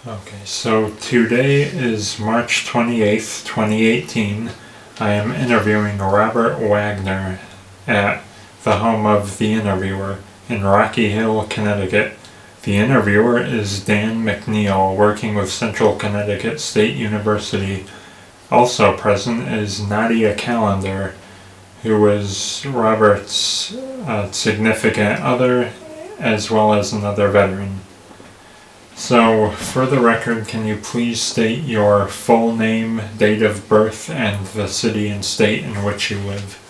Okay, so today is March 28th, 2018. I am interviewing Robert Wagner at the home of the interviewer in Rocky Hill, Connecticut. The interviewer is Dan McNeil, working with Central Connecticut State University. Also present is Nadia Callender, who is Robert's significant other, as well as another veteran. So, for the record, can you please state your full name, date of birth, and the city and state in which you live?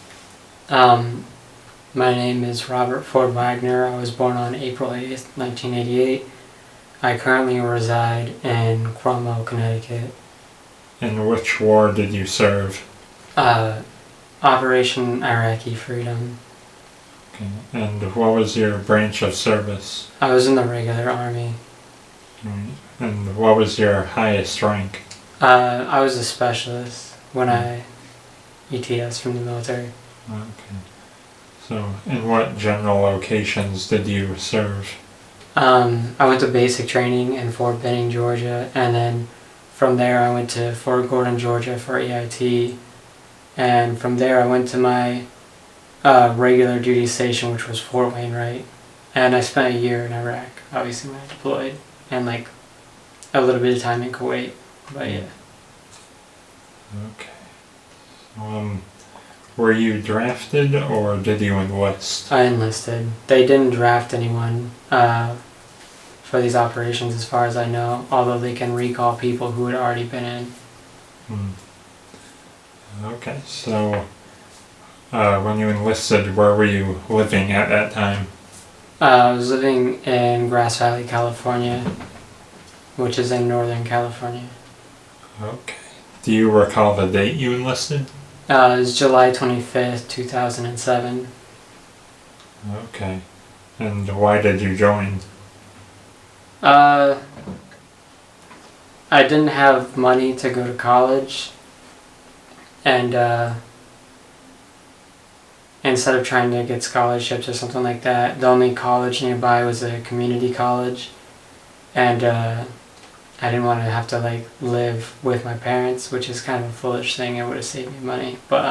My name is Robert Ford Wagner. I was born on April 8th, 1988. I currently reside in Cromwell, Connecticut. In which war did you serve? Operation Iraqi Freedom. Okay. And what was your branch of service? I was in the regular army. And what was your highest rank? I was a specialist when I ETS from the military. Okay. So, in what general locations did you serve? I went to basic training in Fort Benning, Georgia, and then from there I went to Fort Gordon, Georgia for AIT, and from there I went to my regular duty station, which was Fort Wainwright, and I spent a year in Iraq, obviously when I deployed, and like a little bit of time in Kuwait, but yeah. Okay. Were you drafted or did you enlist? I enlisted. They didn't draft anyone for these operations as far as I know, although they can recall people who had already been in. Okay, so when you enlisted, where were you living at that time? I was living in Grass Valley, California, which is in Northern California. Okay. Do you recall the date you enlisted? It was July 25th, 2007. Okay. And why did you join? I didn't have money to go to college, and instead of trying to get scholarships or something like that, the only college nearby was a community college, and I didn't want to have to like live with my parents, which is kind of a foolish thing. It would have saved me money, but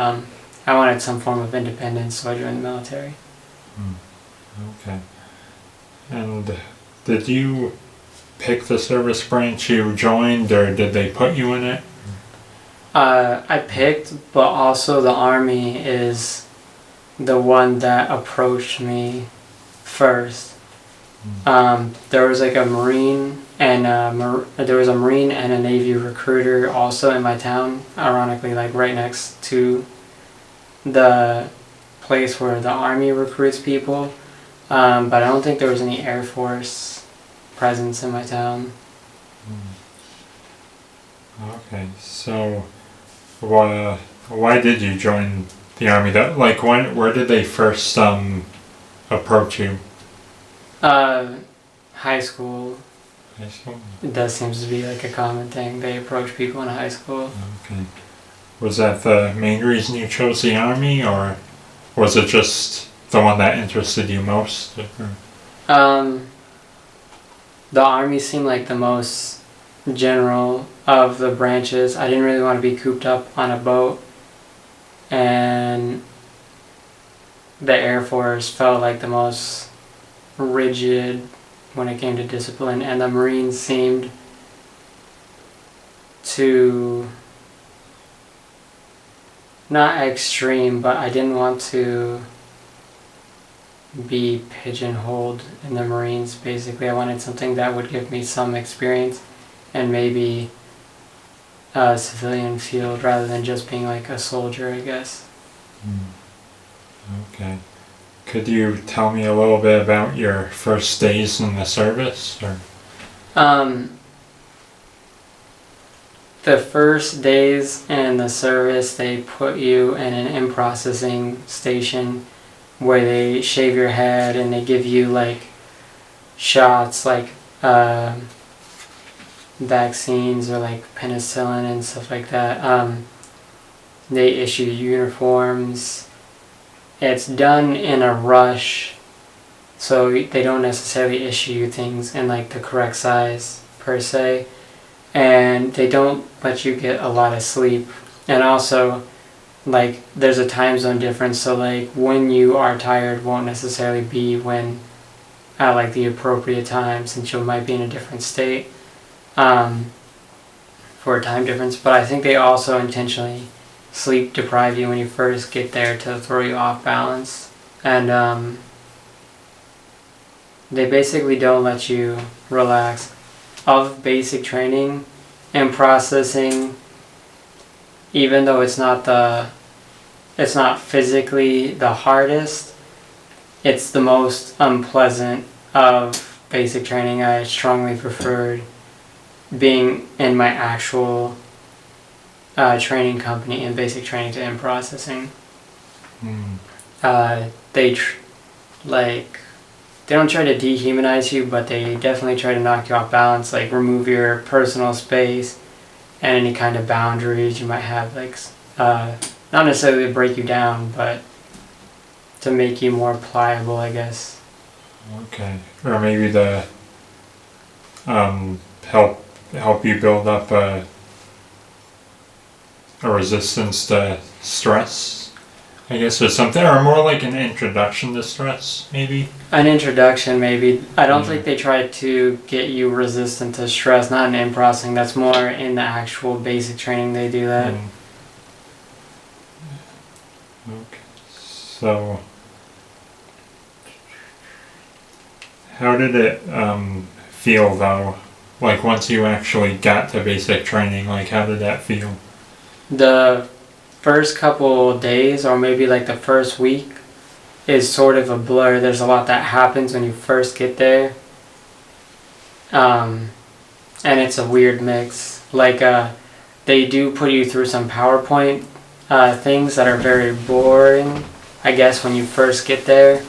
I wanted some form of independence, so I joined the military. Okay. And did you pick the service branch you joined, or did they put you in it? I picked, but also the Army is the one that approached me first. There was like a Marine and a Navy recruiter also in my town, ironically, like right next to the place where the Army recruits people. But I don't think there was any Air Force presence in my town. Okay, so why did you join the Army? Where did they first approach you? High school. High school? That seems to be like a common thing. They approach people in high school. Okay. Was that the main reason you chose the Army, or was it just the one that interested you most? The Army seemed like the most general of the branches. I didn't really want to be cooped up on a boat, and the Air Force felt like the most rigid when it came to discipline, and the Marines seemed to not extreme, but I didn't want to be pigeonholed in the Marines. Basically, I wanted something that would give me some experience and maybe a civilian field rather than just being like a soldier, I guess. Okay. Could you tell me a little bit about your first days in the service? Or? The first days in the service, they put you in an in-processing station where they shave your head and they give you like shots like vaccines or like penicillin and stuff like that. They issue uniforms. It's done in a rush, so they don't necessarily issue you things in like the correct size per se, and they don't let you get a lot of sleep. And also, like, there's a time zone difference, so like when you are tired won't necessarily be when at like the appropriate time, since you might be in a different state, for a time difference. But I think they also intentionally sleep deprive you when you first get there to throw you off balance. And they basically don't let you relax. Of basic training and processing, even though it's not physically the hardest, it's the most unpleasant of basic training. I strongly preferred being in my actual training company in basic training to end processing. They don't try to dehumanize you, but they definitely try to knock you off balance, like remove your personal space and any kind of boundaries you might have, like not necessarily to break you down, but to make you more pliable, I guess. Okay. Or maybe to help you build up a resistance to stress, I guess, or something, or more like an introduction to stress, maybe? An introduction, maybe. I don't think they try to get you resistant to stress, not in in-processing. That's more in the actual basic training they do that. Okay. So, how did it feel, though? Like, once you actually got to basic training, like, how did that feel? The first couple days, or maybe like the first week, is sort of a blur. There's a lot that happens when you first get there. And it's a weird mix. Like, they do put you through some PowerPoint things that are very boring, I guess, when you first get there.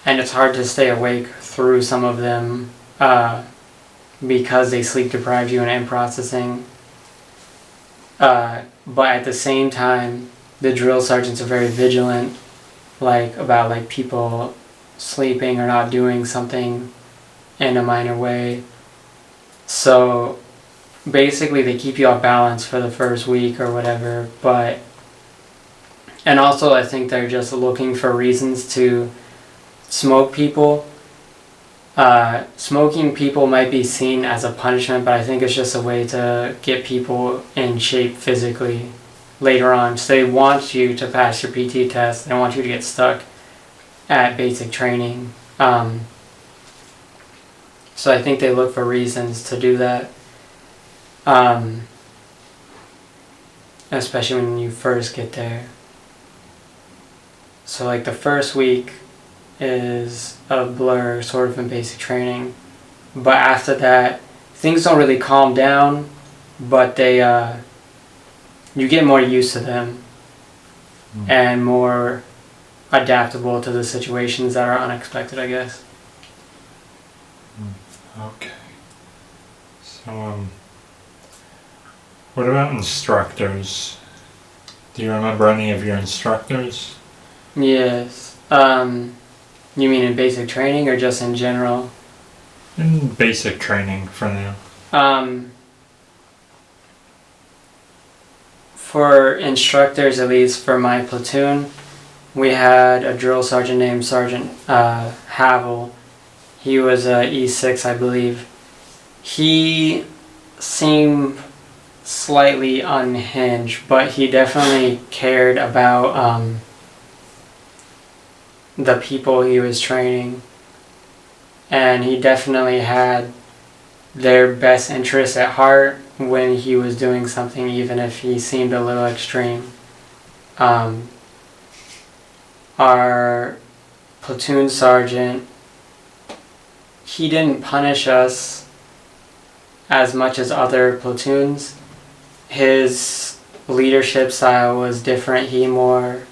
And it's hard to stay awake through some of them because they sleep deprive you in end processing. But at the same time, the drill sergeants are very vigilant, like about like people sleeping or not doing something in a minor way. So basically they keep you off balance for the first week or whatever, and also I think they're just looking for reasons to smoke people. Smoking people might be seen as a punishment, but I think it's just a way to get people in shape physically later on. So they want you to pass your PT test. They want you to get stuck at basic training. So I think they look for reasons to do that. Especially when you first get there. So like the first week is a blur, sort of, in basic training. But after that, things don't really calm down, but you get more used to them and more adaptable to the situations that are unexpected, I guess. Okay. So, what about instructors? Do you remember any of your instructors? Yes. You mean in basic training or just in general? In basic training for now. For instructors, at least for my platoon, we had a drill sergeant named Sergeant Havel. He was a E6, I believe. He seemed slightly unhinged, but he definitely cared about the people he was training, and he definitely had their best interests at heart when he was doing something, even if he seemed a little extreme. Our platoon sergeant, he didn't punish us as much as other platoons. His leadership style was different. He more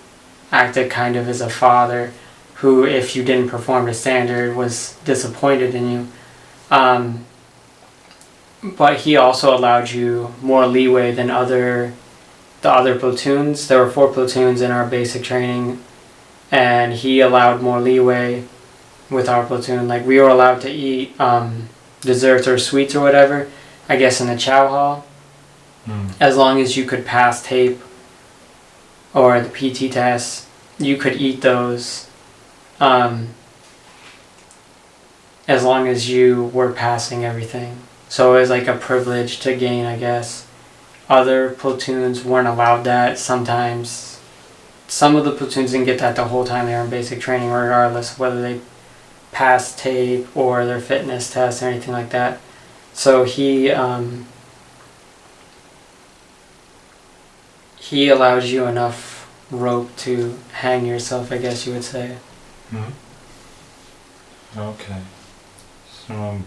acted kind of as a father who, if you didn't perform to standard, was disappointed in you. But he also allowed you more leeway than the other platoons. There were 4 platoons in our basic training, and he allowed more leeway with our platoon. Like, we were allowed to eat desserts or sweets or whatever, I guess in the chow hall, as long as you could pass tape or the PT test, you could eat those as long as you were passing everything. So it was like a privilege to gain, I guess. Other platoons weren't allowed that sometimes. Some of the platoons didn't get that the whole time they were in basic training, regardless of whether they passed tape or their fitness test or anything like that. So he allows you enough rope to hang yourself, I guess you would say. Okay. So,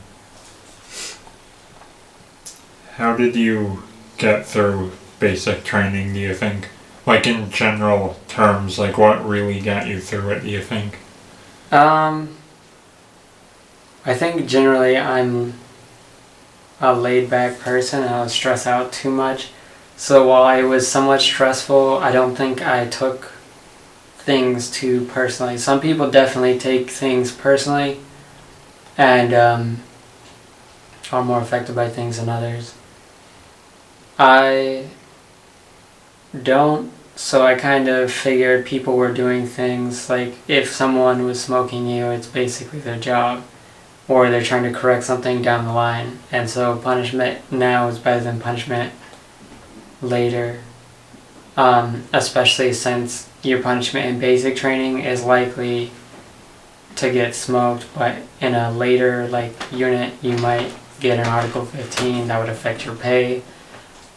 how did you get through basic training, do you think? Like, in general terms, like, what really got you through it, do you think? I think generally I'm a laid-back person and I don't stress out too much. So while I was somewhat stressful, I don't think I took things too personally. Some people definitely take things personally and are more affected by things than others. I don't, so I kind of figured people were doing things like if someone was smoking you, it's basically their job, or they're trying to correct something down the line, and so punishment now is better than punishment later, especially since your punishment in basic training is likely to get smoked, but in a later unit you might get an Article 15 that would affect your pay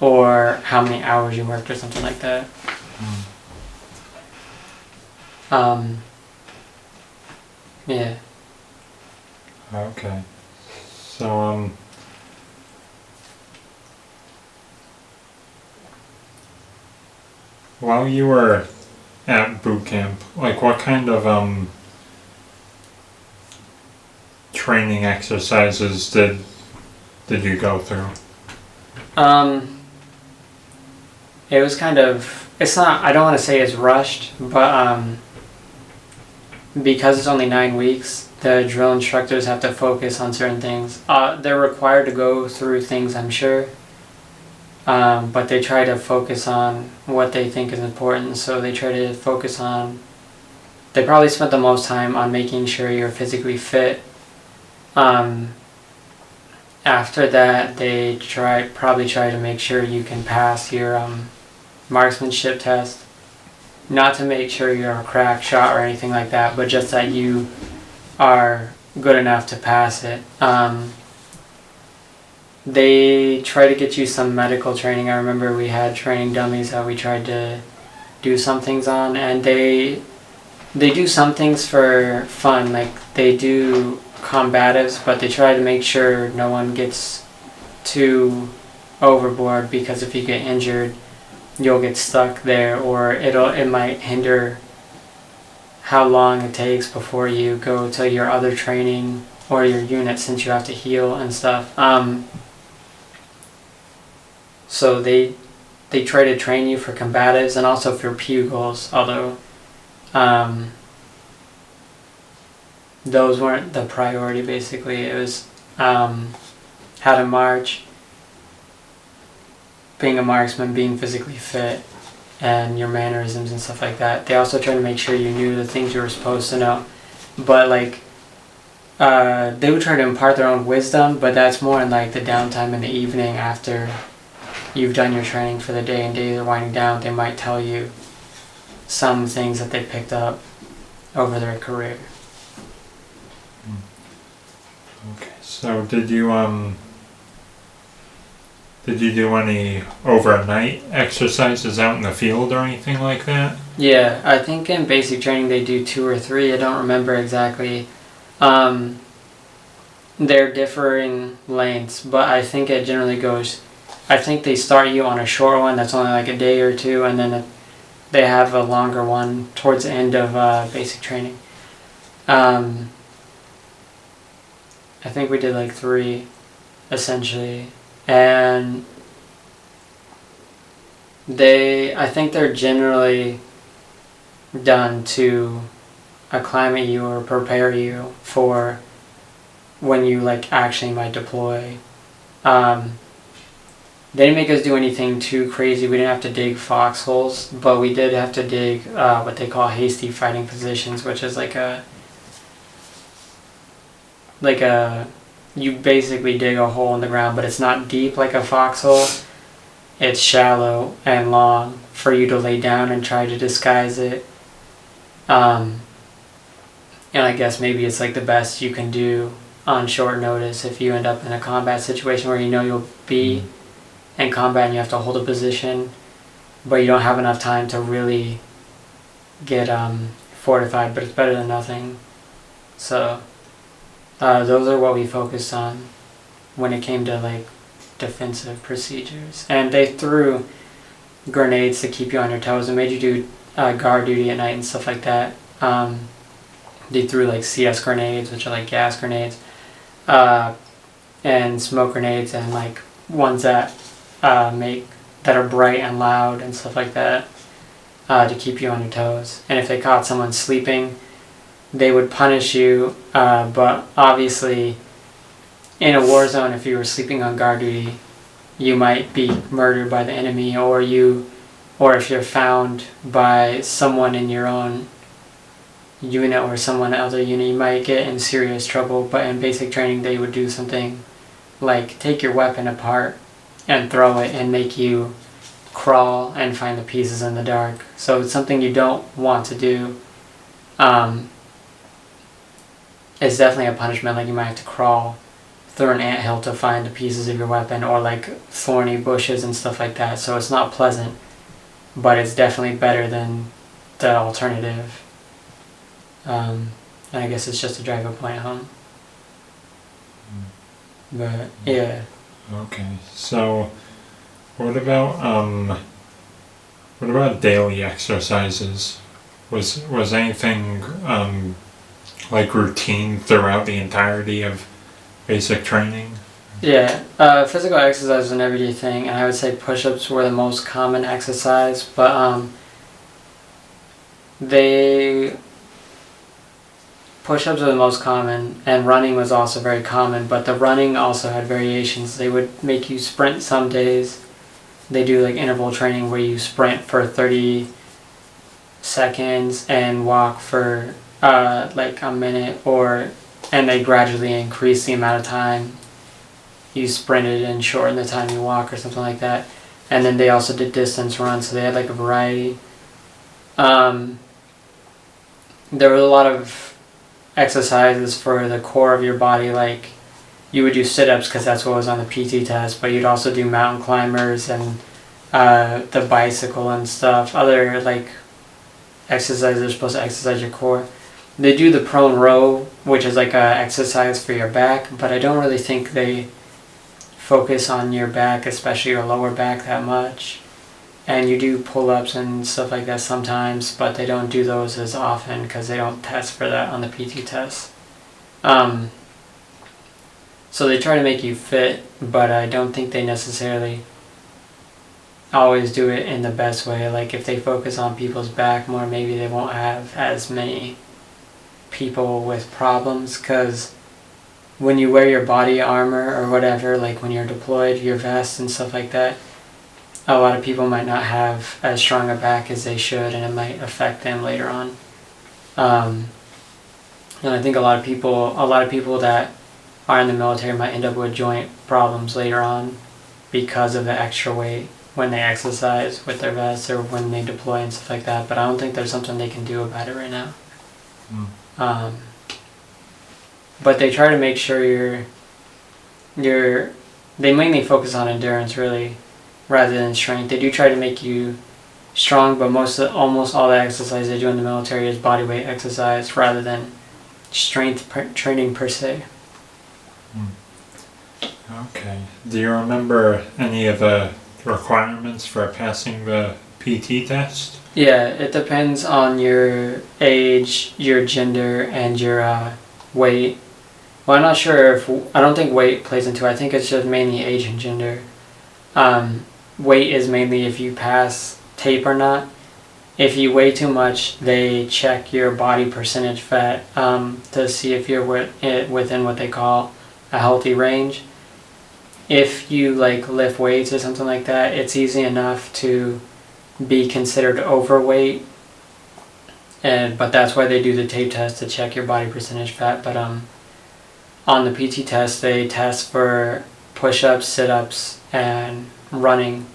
or how many hours you worked or something like that. Yeah. Okay. So, while you were at boot camp, like, what kind of, training exercises did you go through? It was kind of, it's not, I don't want to say it's rushed, but because it's only 9 weeks, the drill instructors have to focus on certain things. They're required to go through things, I'm sure, but they try to focus on what they think is important. So they try to focus on, they probably spent the most time on making sure you're physically fit. After that, they probably try to make sure you can pass your marksmanship test. Not to make sure you're a crack shot or anything like that, but just that you are good enough to pass it. They try to get you some medical training. I remember we had training dummies that we tried to do some things on, and they do some things for fun, like they do combatives, but they try to make sure no one gets too overboard, because if you get injured you'll get stuck there, or it might hinder how long it takes before you go to your other training or your unit, since you have to heal and stuff. So they try to train you for combatives and also for pugils, although those weren't the priority. Basically it was how to march, being a marksman, being physically fit, and your mannerisms and stuff like that. They also try to make sure you knew the things you were supposed to know, but they would try to impart their own wisdom, but that's more in the downtime in the evening after you've done your training for the day and days are winding down. They might tell you some things that they picked up over their career. Okay, so did you do any overnight exercises out in the field or anything like that? Yeah, I think in basic training they do 2 or 3. I don't remember exactly. They're differing lengths, but I think it generally goes, I think they start you on a short one that's only a day or 2, and then they have a longer one towards the end of basic training. I think we did 3 essentially, and I think they're generally done to acclimate you or prepare you for when you like actually might deploy. They didn't make us do anything too crazy. We didn't have to dig foxholes, but we did have to dig what they call hasty fighting positions, which is like a you basically dig a hole in the ground, but it's not deep like a foxhole. It's shallow and long for you to lay down and try to disguise it. And I guess maybe it's like the best you can do on short notice if you end up in a combat situation where you know you'll be in combat and you have to hold a position, but you don't have enough time to really get fortified, but it's better than nothing. So those are what we focused on when it came to like defensive procedures. And they threw grenades to keep you on your toes and made you do guard duty at night and stuff like that. They threw like CS grenades, which are like gas grenades, and smoke grenades, and like ones that that are bright and loud and stuff like that, to keep you on your toes. And if they caught someone sleeping, they would punish you, but obviously in a war zone, if you were sleeping on guard duty, you might be murdered by the enemy, or if you're found by someone in your own unit or someone other unit, you might get in serious trouble. But in basic training, they would do something like take your weapon apart and throw it and make you crawl and find the pieces in the dark. So it's something you don't want to do. It's definitely a punishment. Like you might have to crawl through an anthill to find the pieces of your weapon, or like thorny bushes and stuff like that. So it's not pleasant, but it's definitely better than the alternative. And I guess it's just to drive a point home. But yeah. Okay, so what about daily exercises? Was anything like routine throughout the entirety of basic training? Yeah, physical exercise is an everyday thing, and I would say push-ups were the most common exercise, but push-ups are the most common, and running was also very common, but the running also had variations. They would make you sprint some days. They do like interval training where you sprint for 30 seconds and walk for like a minute, and they gradually increase the amount of time you sprinted and shorten the time you walk or something like that. And then they also did distance runs, so they had like a variety. There were a lot of exercises for the core of your body, like you would do sit-ups because that's what was on the PT test, but you'd also do mountain climbers and the bicycle and stuff. Other like exercises are supposed to exercise your core. They do the prone row, which is like a exercise for your back, but I don't really think they focus on your back, especially your lower back, that much. And you do pull-ups and stuff like that sometimes, but they don't do those as often because they don't test for that on the PT test. So they try to make you fit, but I don't think they necessarily always do it in the best way. Like if they focus on people's back more, maybe they won't have as many people with problems, because when you wear your body armor or whatever, like when you're deployed, your vest and stuff like that, a lot of people might not have as strong a back as they should, and it might affect them later on. And I think a lot of people that are in the military might end up with joint problems later on because of the extra weight when they exercise with their vests or when they deploy and stuff like that. But I don't think there's something they can do about it right now. But they try to make sure they mainly focus on endurance really, rather than strength. They do try to make you strong, but almost all the exercise they do in the military is body weight exercise rather than strength training per se. Okay. Do you remember any of the requirements for passing the PT test? Yeah, it depends on your age, your gender, and your weight. Well, I'm not sure I don't think weight plays into it. I think it's just mainly age and gender. Weight is mainly if you pass tape or not, if you weigh too much, they check your body percentage fat to see if you're within what they call a healthy range. If you like lift weights or something like that, it's easy enough to be considered overweight, but that's why they do the tape test to check your body percentage fat. But on the PT test, they test for push-ups, sit-ups, and running.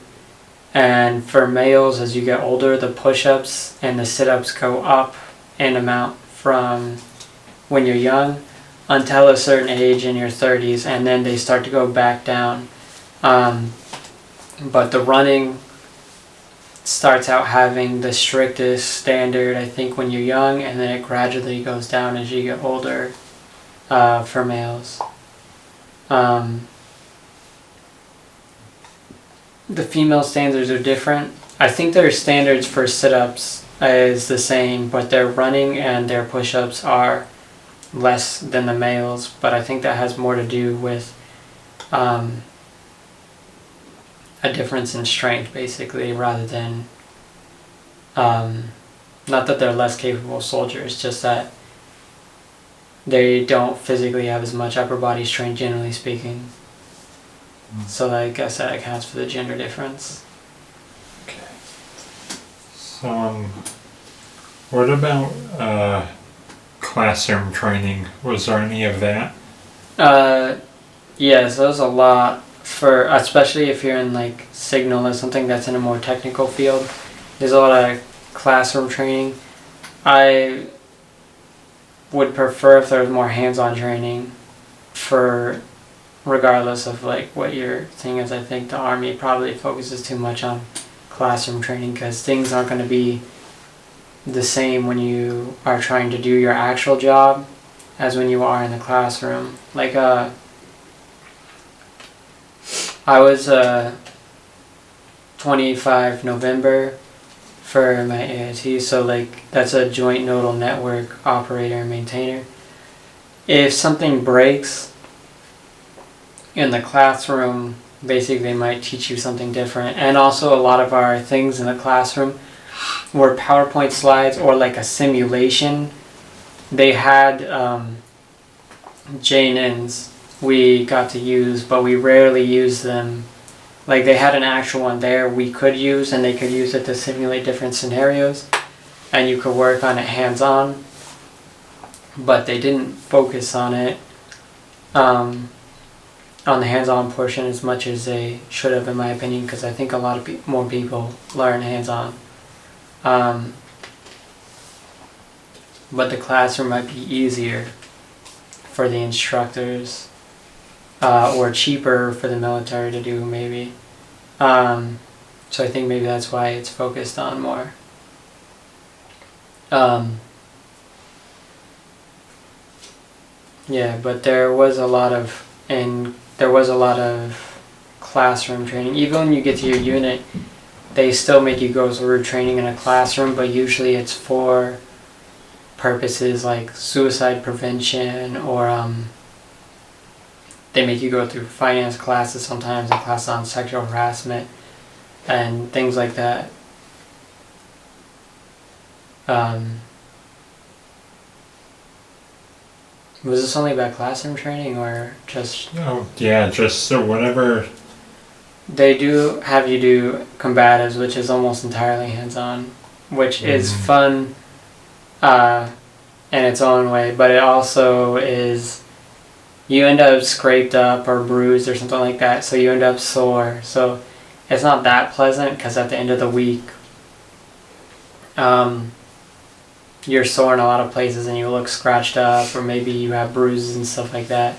And for males, as you get older, the push-ups and the sit-ups go up in amount from when you're young until a certain age in your 30s, and then they start to go back down. But the running starts out having the strictest standard, I think, when you're young, and then it gradually goes down as you get older for males. The female standards are different. I think their standards for sit-ups is the same, but their running and their push-ups are less than the males, but I think that has more to do with a difference in strength, basically, rather than not that they're less capable soldiers, just that they don't physically have as much upper body strength, generally speaking. So I guess that accounts for the gender difference. Okay. So, what about classroom training? Was there any of that? Yes, there's a lot for, especially if you're in like signal or something that's in a more technical field. There's a lot of classroom training. I would prefer if there was more hands-on training for, regardless of like what your thing is. I think the Army probably focuses too much on classroom training because things aren't going to be the same when you are trying to do your actual job as when you are in the classroom. Like I was 25 November for my AIT, so like that's a joint nodal network operator and maintainer. If something breaks in the classroom, basically they might teach you something different. And also a lot of our things in the classroom were PowerPoint slides or like a simulation. They had J-NINs we got to use, but we rarely use them. Like they had an actual one there we could use, and they could use it to simulate different scenarios, and you could work on it hands-on, but they didn't focus on it on the hands-on portion as much as they should have, in my opinion, because I think a lot of more people learn hands-on. But the classroom might be easier for the instructors, or cheaper for the military to do, maybe. So I think maybe that's why it's focused on more. Yeah, but there was a lot of classroom training. Even when you get to your unit, they still make you go through training in a classroom, but usually it's for purposes like suicide prevention, or they make you go through finance classes sometimes, and classes on sexual harassment and things like that. Was this only about classroom training or just... Oh, yeah, just so whatever. They do have you do combatives, which is almost entirely hands-on, which is fun in its own way, but it also is... You end up scraped up or bruised or something like that, so you end up sore. So it's not that pleasant, because at the end of the week, you're sore in a lot of places and you look scratched up, or maybe you have bruises and stuff like that.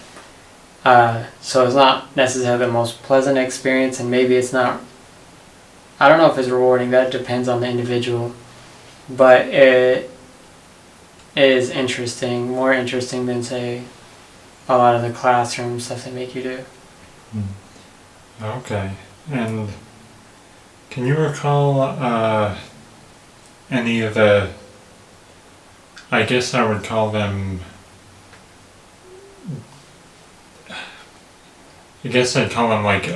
So it's not necessarily the most pleasant experience, and maybe it's not... I don't know if it's rewarding, that depends on the individual. But it is interesting, more interesting than, say, a lot of the classroom stuff they make you do. Okay. And can you recall any of the... I guess I would call them... I guess I'd call them like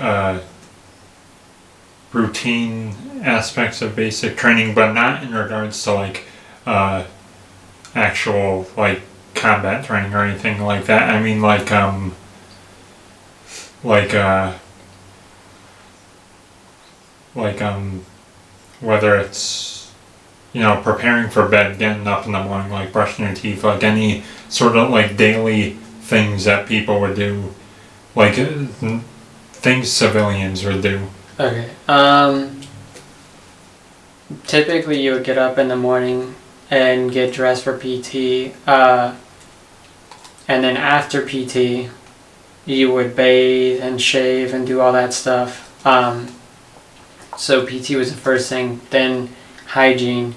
routine aspects of basic training, but not in regards to like actual like combat training or anything like that. I mean like whether it's, you know, preparing for bed, getting up in the morning, like brushing your teeth, like any sort of like daily things that people would do, like things civilians would do. Okay. Typically you would get up in the morning and get dressed for PT. And then after PT, you would bathe and shave and do all that stuff. So PT was the first thing, then hygiene.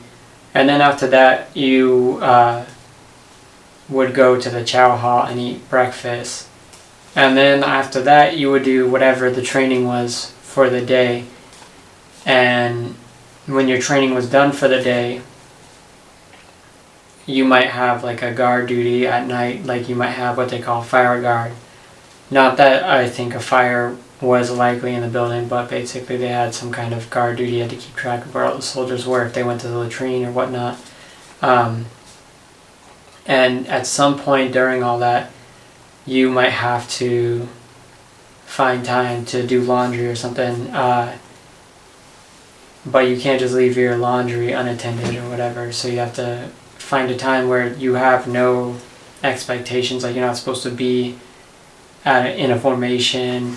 And then after that, you would go to the chow hall and eat breakfast. And then after that, you would do whatever the training was for the day. And when your training was done for the day, you might have like a guard duty at night, like you might have what they call fire guard. Not that I think a fire was likely in the building, but basically they had some kind of guard duty. You had to keep track of where all the soldiers were if they went to the latrine or whatnot. And at some point during all that, you might have to find time to do laundry or something. But you can't just leave your laundry unattended or whatever, so you have to find a time where you have no expectations, like you're not supposed to be in a formation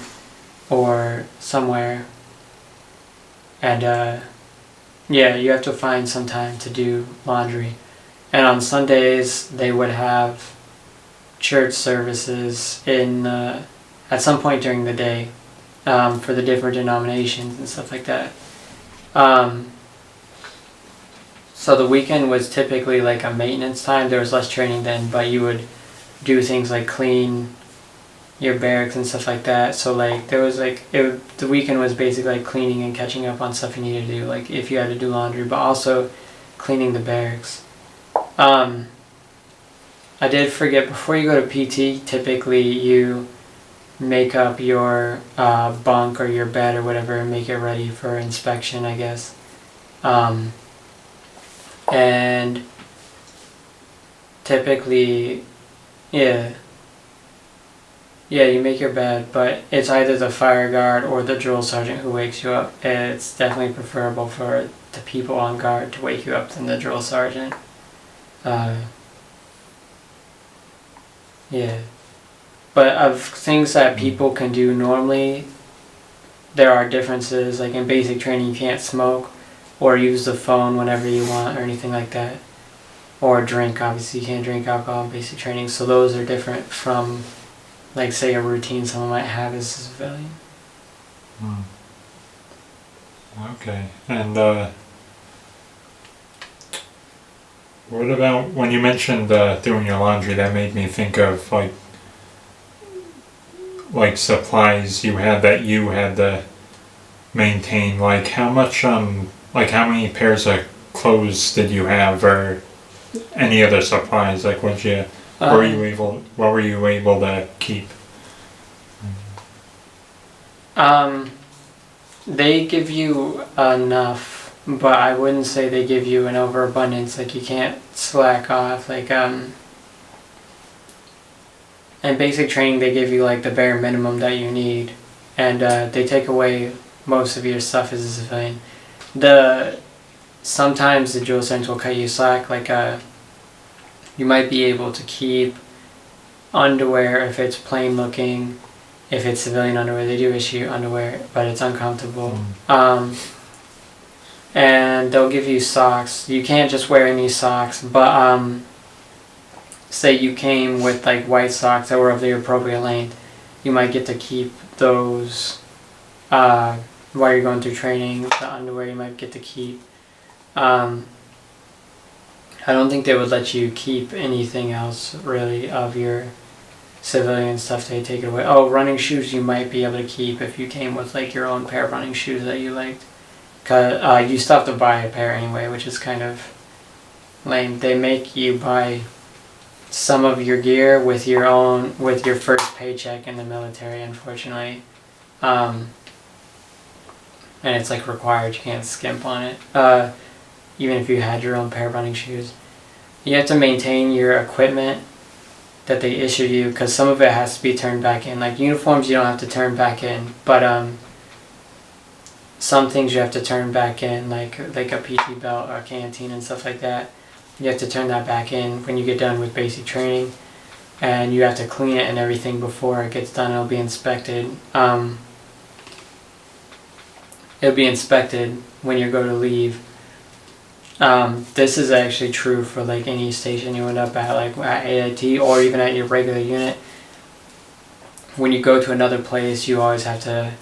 or somewhere, and yeah, you have to find some time to do laundry. And on Sundays they would have church services in at some point during the day for the different denominations and stuff like that. So the weekend was typically like a maintenance time. There was less training then, but you would do things like clean your barracks and stuff like that. So like there was like the weekend was basically like cleaning and catching up on stuff you needed to do, like if you had to do laundry, but also cleaning the barracks. I did forget, before you go to PT, typically you make up your bunk or your bed or whatever and make it ready for inspection, I guess. And typically, yeah, you make your bed, but it's either the fire guard or the drill sergeant who wakes you up. It's definitely preferable for the people on guard to wake you up than the drill sergeant. Yeah. But of things that people can do normally, there are differences. Like in basic training, you can't smoke or use the phone whenever you want or anything like that. Or drink, obviously you can't drink alcohol in basic training. So those are different from, like, say, a routine someone might have as a civilian. Okay. And what about when you mentioned doing your laundry? That made me think of like supplies you had that you had to maintain. Like how much like how many pairs of clothes did you have, or any other supplies? Like what were you able to keep? They give you enough, but I wouldn't say they give you an overabundance. Like you can't slack off. Like in basic training, they give you like the bare minimum that you need, and they take away most of your stuff as a civilian. Sometimes the drill sergeants will cut you slack. Like you might be able to keep underwear if it's plain looking. If it's civilian underwear, they do issue underwear, but it's uncomfortable. And they'll give you socks. You can't just wear any socks, but say you came with like white socks that were of the appropriate length, you might get to keep those while you're going through training. The underwear you might get to keep. I don't think they would let you keep anything else really of your civilian stuff. They take it away. Oh, running shoes you might be able to keep if you came with like your own pair of running shoes that you liked. Cause you still have to buy a pair anyway, which is kind of lame. They make you buy some of your gear with your first paycheck in the military, unfortunately. and it's like required. You can't skimp on it. Even if you had your own pair of running shoes, you have to maintain your equipment that they issue you, because some of it has to be turned back in. Like uniforms, you don't have to turn back in, but some things you have to turn back in, like a PT belt or a canteen and stuff like that. You have to turn that back in when you get done with basic training, and you have to clean it and everything before it gets done. It'll be inspected. It'll be inspected when you go to leave. This is actually true for like any station you end up at, like at AIT or even at your regular unit. When you go to another place, you always have to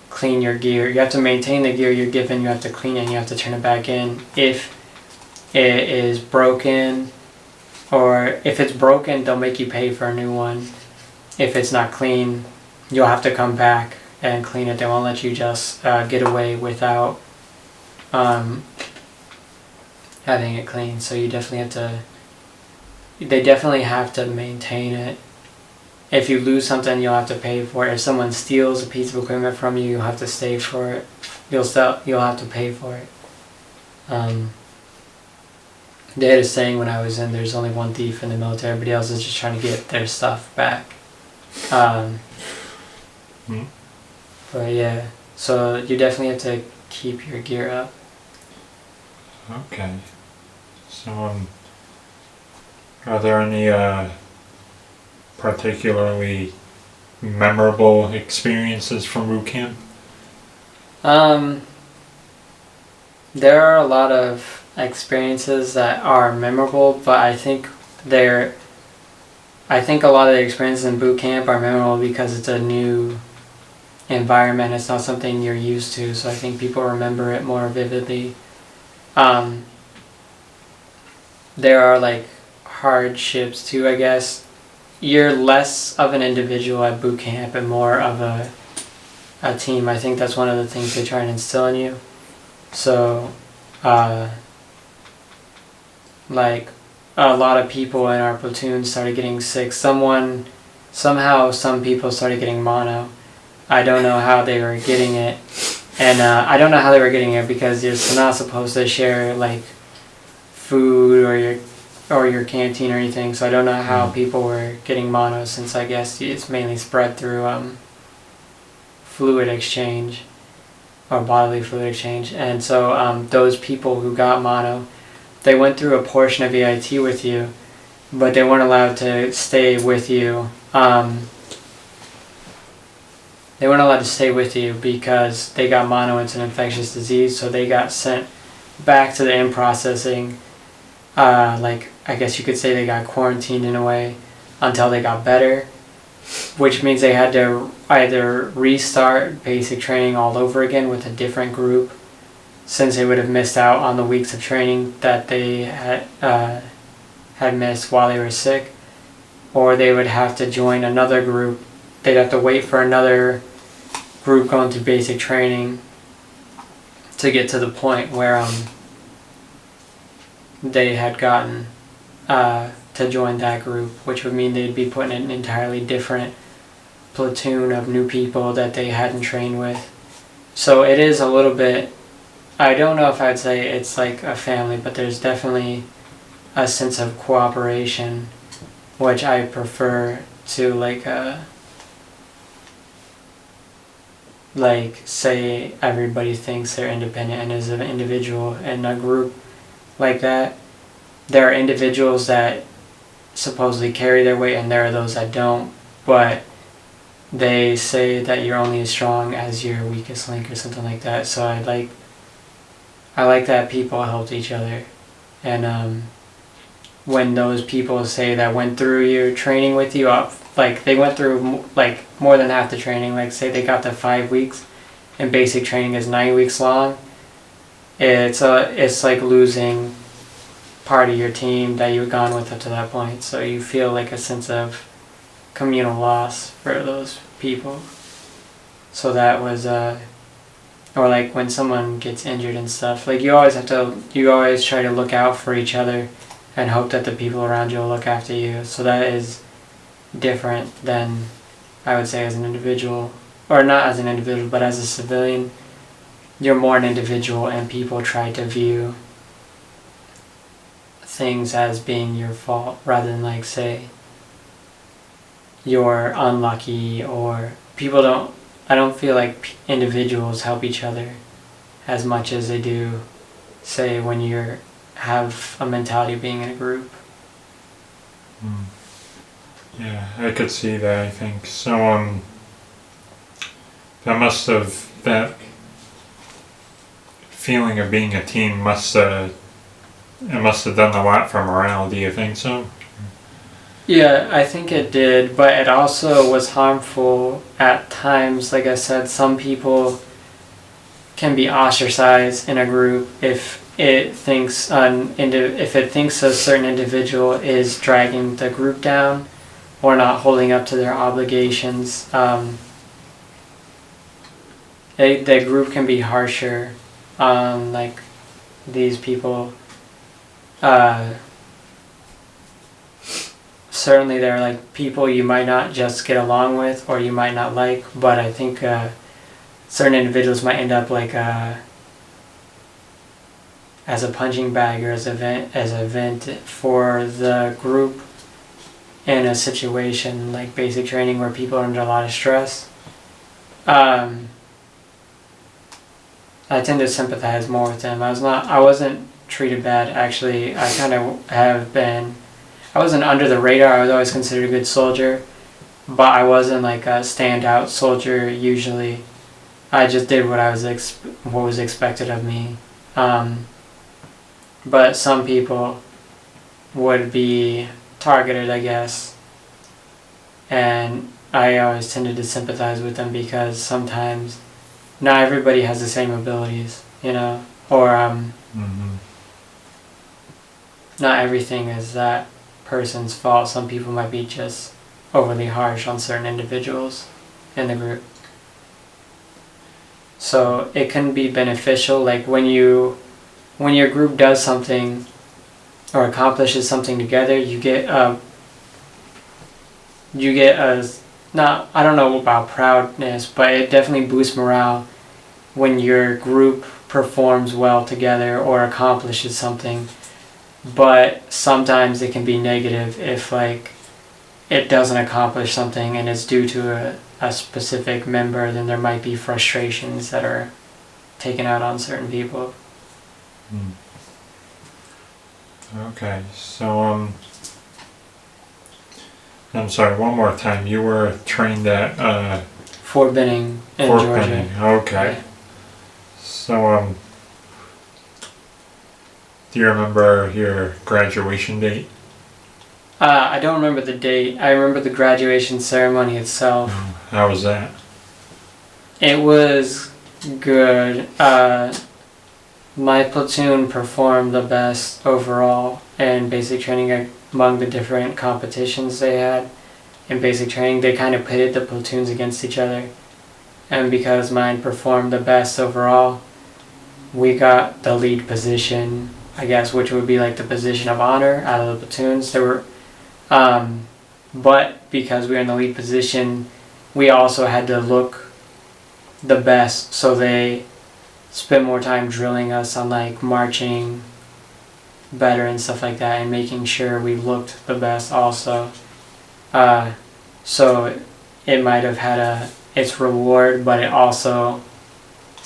clean your gear. You have to maintain the gear you're given. You have to clean it and you have to turn it back in. If it is broken, or if it's broken, they'll make you pay for a new one. If it's not clean, you'll have to come back and clean it. They won't let you just get away without having it clean. So you definitely have to, they definitely have to maintain it. If you lose something, you'll have to pay for it. If someone steals a piece of equipment from you, you'll have to stay for it. You'll have to pay for it. They had a saying when I was in, there's only one thief in the military, everybody else is just trying to get their stuff back. But yeah, so you definitely have to keep your gear up. Okay. So, are there any particularly memorable experiences from boot camp? There are a lot of experiences that are memorable, but I think a lot of the experiences in boot camp are memorable because it's a new environment. It's not something you're used to, so I think people remember it more vividly. There are like hardships too, I guess. You're less of an individual at boot camp and more of a team. I think that's one of the things they try and instill in you. So, like a lot of people in our platoon started getting sick. Somehow some people started getting mono. I don't know how they were getting it. And I don't know how they were getting it because you're not supposed to share like food or your canteen or anything. So I don't know how people were getting mono, since I guess it's mainly spread through fluid exchange or bodily fluid exchange. And so those people who got mono, they went through a portion of EIT with you, but they weren't allowed to stay with you. They weren't allowed to stay with you because they got mono. It's an infectious disease, so they got sent back to the in-processing. Like, I guess you could say they got quarantined in a way until they got better, which means they had to either restart basic training all over again with a different group, since they would have missed out on the weeks of training that they had missed while they were sick, or they would have to join another group. They'd have to wait for another group going through basic training to get to the point where they had gotten to join that group, which would mean they'd be put in an entirely different platoon of new people that they hadn't trained with. So it is a little bit, I don't know if I'd say it's like a family, but there's definitely a sense of cooperation, which I prefer to like say everybody thinks they're independent and is an individual in a group like that. There are individuals that supposedly carry their weight and there are those that don't, but they say that you're only as strong as your weakest link or something like that. So I like that people helped each other. And when those people say that went through your training with you, like they went through like more than half the training, like say they got to 5 weeks and basic training is 9 weeks long, it's like losing part of your team that you had gone with up to that point. So you feel like a sense of communal loss for those people. So that was or like when someone gets injured and stuff, like you always try to look out for each other and hope that the people around you will look after you. So that is different than I would say as an individual, or not as an individual, but as a civilian. you're more an individual, and people try to view things as being your fault rather than, like, say you're unlucky, or people don't. I don't feel like individuals help each other as much as they do, say, when you have a mentality of being in a group. Yeah, I could see that. I think so. That feeling of being a team must have done a lot for morale. Do you think so? Yeah, I think it did, but it also was harmful at times. Like I said, some people can be ostracized in a group if it thinks a certain individual is dragging the group down or not holding up to their obligations. The group can be harsher on, like, these people. Certainly there are, like, people you might not just get along with or you might not like, but I think certain individuals might end up, like, as a punching bag or as a vent for the group in a situation like basic training where people are under a lot of stress. I tend to sympathize more with them. I wasn't treated bad, actually. I kind of have been. I wasn't under the radar. I was always considered a good soldier, but I wasn't like a standout soldier usually. I just did what was expected of me. But some people would be targeted, I guess, and I always tended to sympathize with them because sometimes not everybody has the same abilities, or not everything is that person's fault. Some people might be just overly harsh on certain individuals in the group. So it can be beneficial, like when your group does something or accomplishes something together, you get a not, I don't know about proudness, but it definitely boosts morale when your group performs well together or accomplishes something. But sometimes it can be negative if, like, it doesn't accomplish something and it's due to a specific member. Then there might be frustrations that are taken out on certain people. Okay, so I'm sorry, one more time. You were trained at Fort Benning in Fort Georgia. Benning. Okay. Yeah. So do you remember your graduation date? I don't remember the date. I remember the graduation ceremony itself. How was that? It was good. My platoon performed the best overall in basic training among the different competitions they had. In basic training, they kind of pitted the platoons against each other. And because mine performed the best overall, we got the lead position, I guess, which would be like the position of honor out of the platoons. But because we were in the lead position, we also had to look the best, so they spent more time drilling us on, like, marching better and stuff like that, and making sure we looked the best also. So it might have had its reward, but it also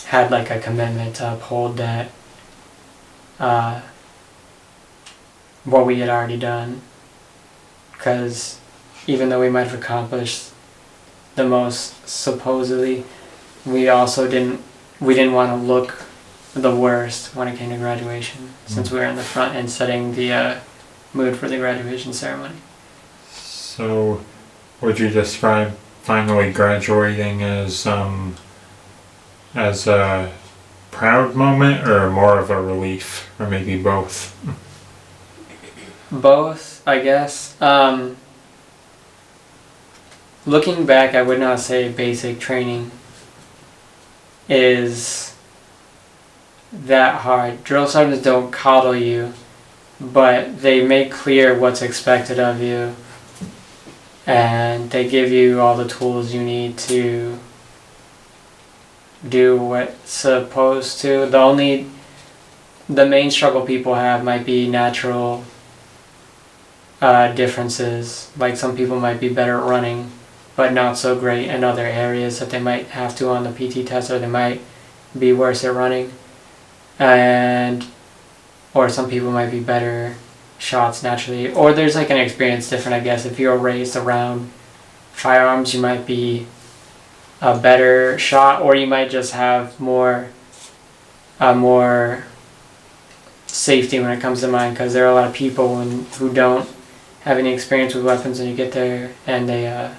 had, like, a commitment to uphold that what we had already done. Because even though we might have accomplished the most supposedly, we didn't want to look the worst when it came to graduation, since we were in the front and setting the mood for the graduation ceremony. So would you describe finally graduating as a proud moment or more of a relief, or maybe both? Both, I guess. Looking back, I would not say basic training is that hard. Drill sergeants don't coddle you, but they make clear what's expected of you, and they give you all the tools you need to do what's supposed to. The main struggle people have might be natural differences. Like some people might be better at running, but not so great in other areas that they might have to on the PT test, or they might be worse at running. Or some people might be better shots naturally. Or there's like an experience different, I guess. If you're raised around firearms, you might be a better shot, or you might just have more safety when it comes to mine, because there are a lot of people who don't have any experience with weapons, and you get there and they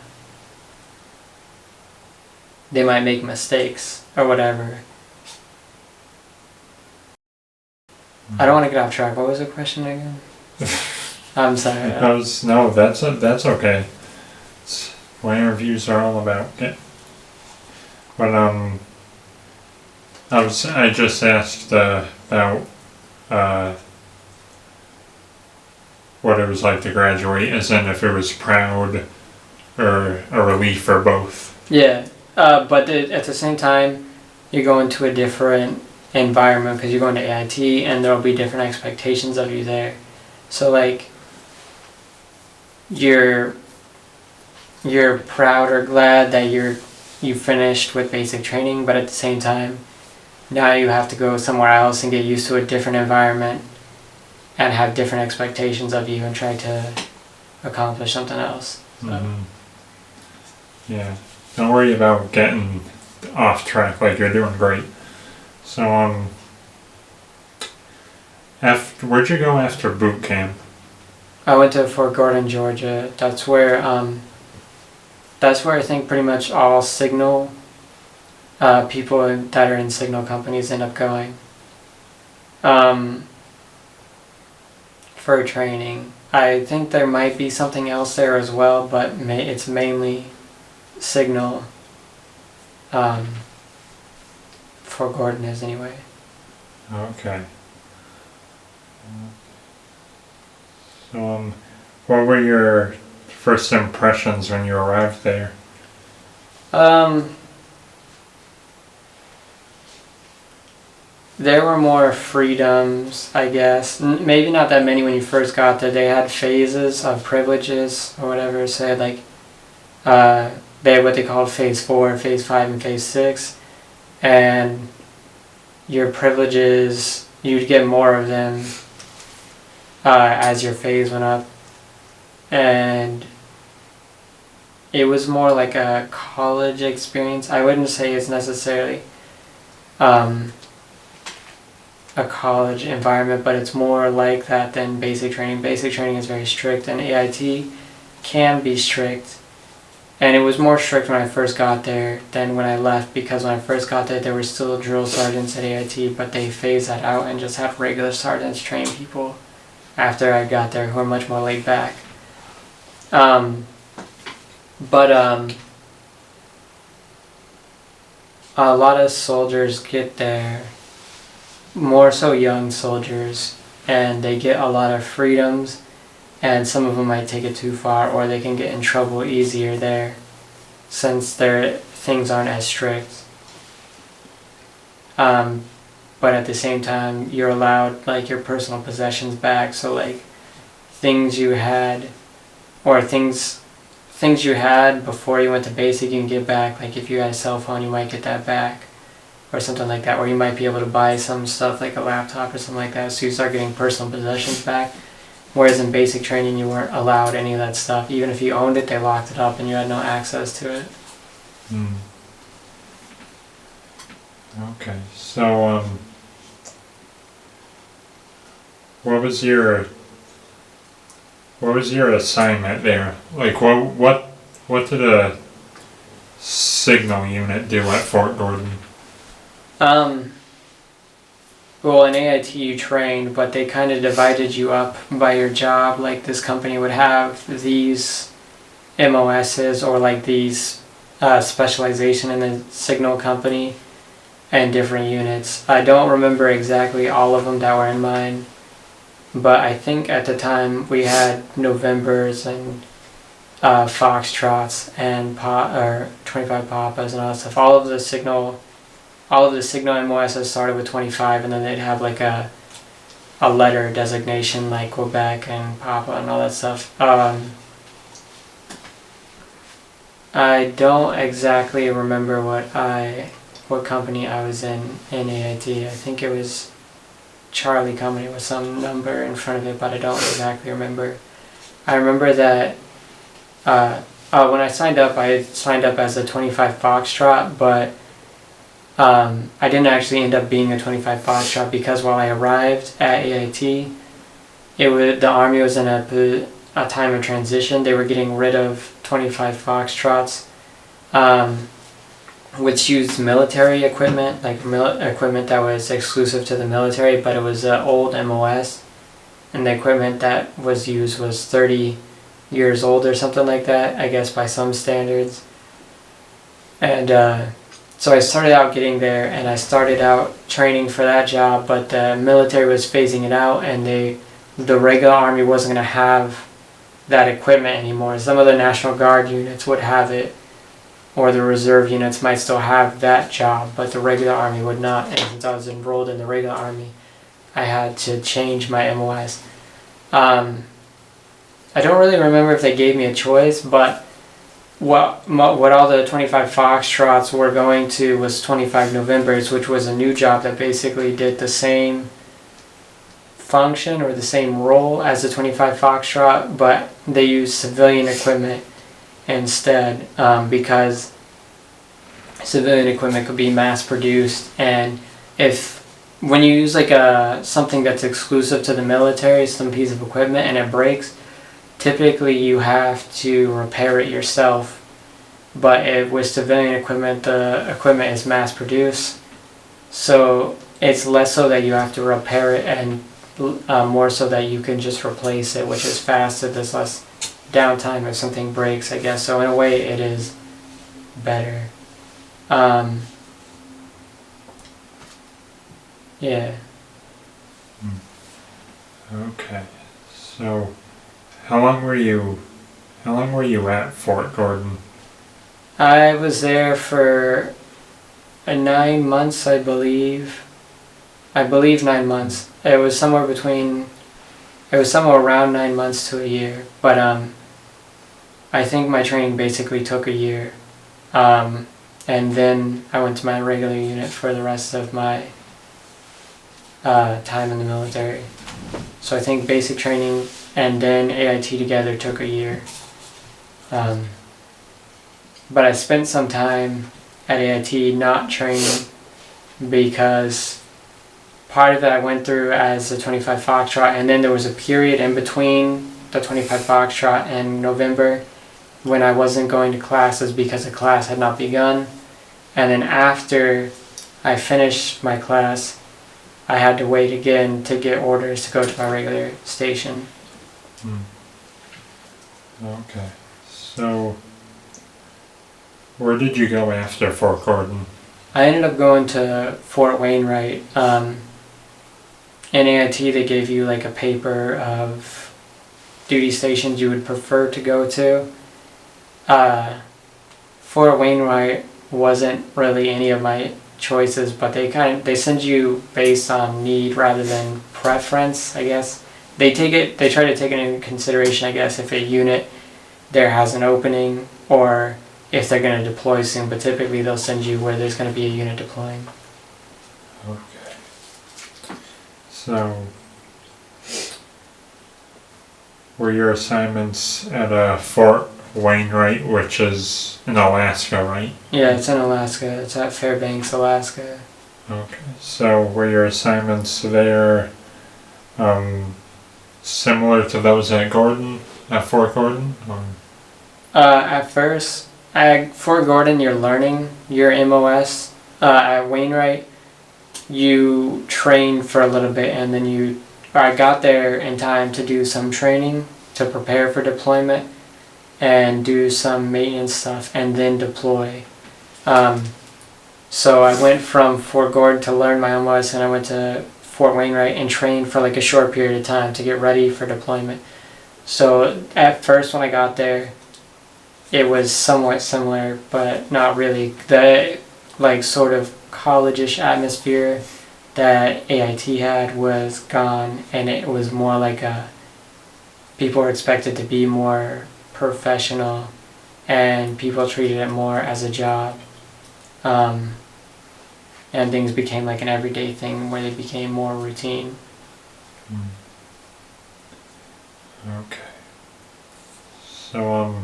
might make mistakes or whatever. I don't want to get off track. What was the question again? I'm sorry. No, that's okay. It's what interviews are all about. Okay. But I just asked about what it was like to graduate, as in if it was proud or a relief or both. Yeah, but at the same time, you go into a different environment because you're going to AIT, and there'll be different expectations of you there. So like, you're proud or glad that you finished with basic training, but at the same time, now you have to go somewhere else and get used to a different environment and have different expectations of you and try to accomplish something else. So. Mm-hmm. Yeah, don't worry about getting off track. Like, you're doing great. So where'd you go after boot camp? I went to Fort Gordon, Georgia. That's where I think pretty much all signal people that are in signal companies end up going for training. I think there might be something else there as well, but it's mainly signal. Fort Gordon is anyway. Okay. So what were your first impressions when you arrived there? There were more freedoms, I guess. Maybe not that many when you first got there. They had phases of privileges or whatever. So like, they had what they called phase 4, phase 5, and phase 6. And your privileges, you'd get more of them as your phase went up. And it was more like a college experience. I wouldn't say it's necessarily a college environment, but it's more like that than basic training. Basic training is very strict, and AIT can be strict. And it was more strict when I first got there than when I left, because when I first got there were still drill sergeants at AIT, but they phased that out and just had regular sergeants train people after I got there who are much more laid back. A lot of soldiers get there, more so young soldiers, and they get a lot of freedoms, and some of them might take it too far, or they can get in trouble easier there since their things aren't as strict. But at the same time, you're allowed like your personal possessions back, so like things you had, or things you had before you went to basic, you can get back. Like if you had a cell phone, you might get that back, or something like that, or you might be able to buy some stuff like a laptop or something like that, so you start getting personal possessions back. Whereas in basic training, you weren't allowed any of that stuff. Even if you owned it, they locked it up and you had no access to it. Okay, so what was your assignment there? Like, what did a signal unit do at Fort Gordon? Well, in AIT you trained, but they kind of divided you up by your job. Like this company would have these MOSs, or like these specialization in the signal company, and different units. I don't remember exactly all of them that were in mine, but I think at the time we had Novembers and Foxtrots and 25 Papas and all that stuff. All of the signal all of the signal MOSs started with 25, and then they'd have like a letter designation like Quebec and Papa and all that stuff. I don't exactly remember what company I was in AIT. I think it was Charlie Company with some number in front of it, but I don't exactly remember. I remember that when I signed up as a 25 Foxtrot, but I didn't actually end up being a 25 Foxtrot because while I arrived at AIT, the Army was in a time of transition. They were getting rid of 25 Foxtrots, which used military equipment, like equipment that was exclusive to the military, but it was old MOS, and the equipment that was used was 30 years old or something like that, I guess by some standards. And so I started out getting there, and I started out training for that job, but the military was phasing it out, and the regular Army wasn't going to have that equipment anymore. Some of the National Guard units would have it, or the reserve units might still have that job, but the regular Army would not. And since I was enrolled in the regular Army, I had to change my MOS. I don't really remember if they gave me a choice, but what all the 25 Foxtrots were going to was 25 Novembers, which was a new job that basically did the same function or the same role as the 25 Foxtrot, but they used civilian equipment instead, because civilian equipment could be mass produced, and when you use like something that's exclusive to the military, some piece of equipment, and it breaks, typically you have to repair it yourself. But with civilian equipment, the equipment is mass produced, so it's less so that you have to repair it, and more so that you can just replace it, which is faster. There's less downtime if something breaks, I guess. So in a way, it is better. Yeah. Okay. So, how long were you at Fort Gordon? I was there for 9 months, I believe. 9 months. It was somewhere around 9 months to a year. But I think my training basically took a year. And then I went to my regular unit for the rest of my time in the military. So I think basic training and then AIT together took a year. But I spent some time at AIT not training because part of it I went through as a 25 Foxtrot, and then there was a period in between the 25 Foxtrot and November when I wasn't going to classes because the class had not begun. And then after I finished my class, I had to wait again to get orders to go to my regular station. Okay. So, where did you go after Fort Gordon? I ended up going to Fort Wainwright. In AIT, they gave you like a paper of duty stations you would prefer to go to. Fort Wainwright wasn't really any of my choices, but they send you based on need rather than preference, I guess. They try to take it into consideration, I guess, if a unit there has an opening or if they're going to deploy soon, but typically they'll send you where there's going to be a unit deploying. Okay. So, were your assignments at Fort Wainwright, which is in Alaska, right? Yeah, it's in Alaska. It's at Fairbanks, Alaska. Okay. So, were your assignments there similar to those at Fort Gordon? Or? At first, at Fort Gordon, you're learning your MOS. At Wainwright, you train for a little bit, and then I got there in time to do some training to prepare for deployment and do some maintenance stuff and then deploy. So I went from Fort Gordon to learn my MOS, and I went to Fort Wainwright and trained for like a short period of time to get ready for deployment. So at first when I got there, it was somewhat similar, but not really. The like sort of college-ish atmosphere that AIT had was gone, and it was more like people were expected to be more professional, and people treated it more as a job. And things became like an everyday thing where they became more routine. Okay. So,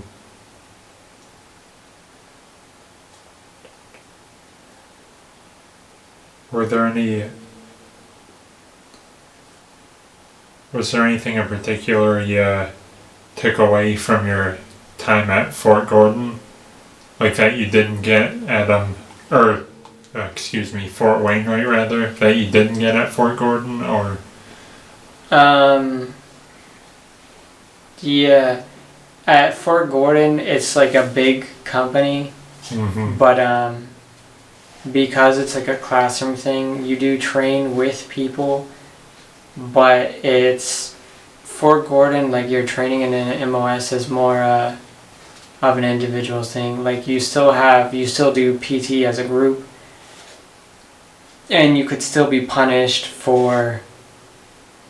was there anything in particular you took away from your time at Fort Gordon, like that you didn't get at Fort Wainwright rather, that you didn't get at Fort Gordon, or? Yeah, at Fort Gordon it's like a big company, but because it's like a classroom thing, you do train with people, but it's Fort Gordon, like your training in an MOS is more of an individual thing. Like you still do PT as a group, and you could still be punished for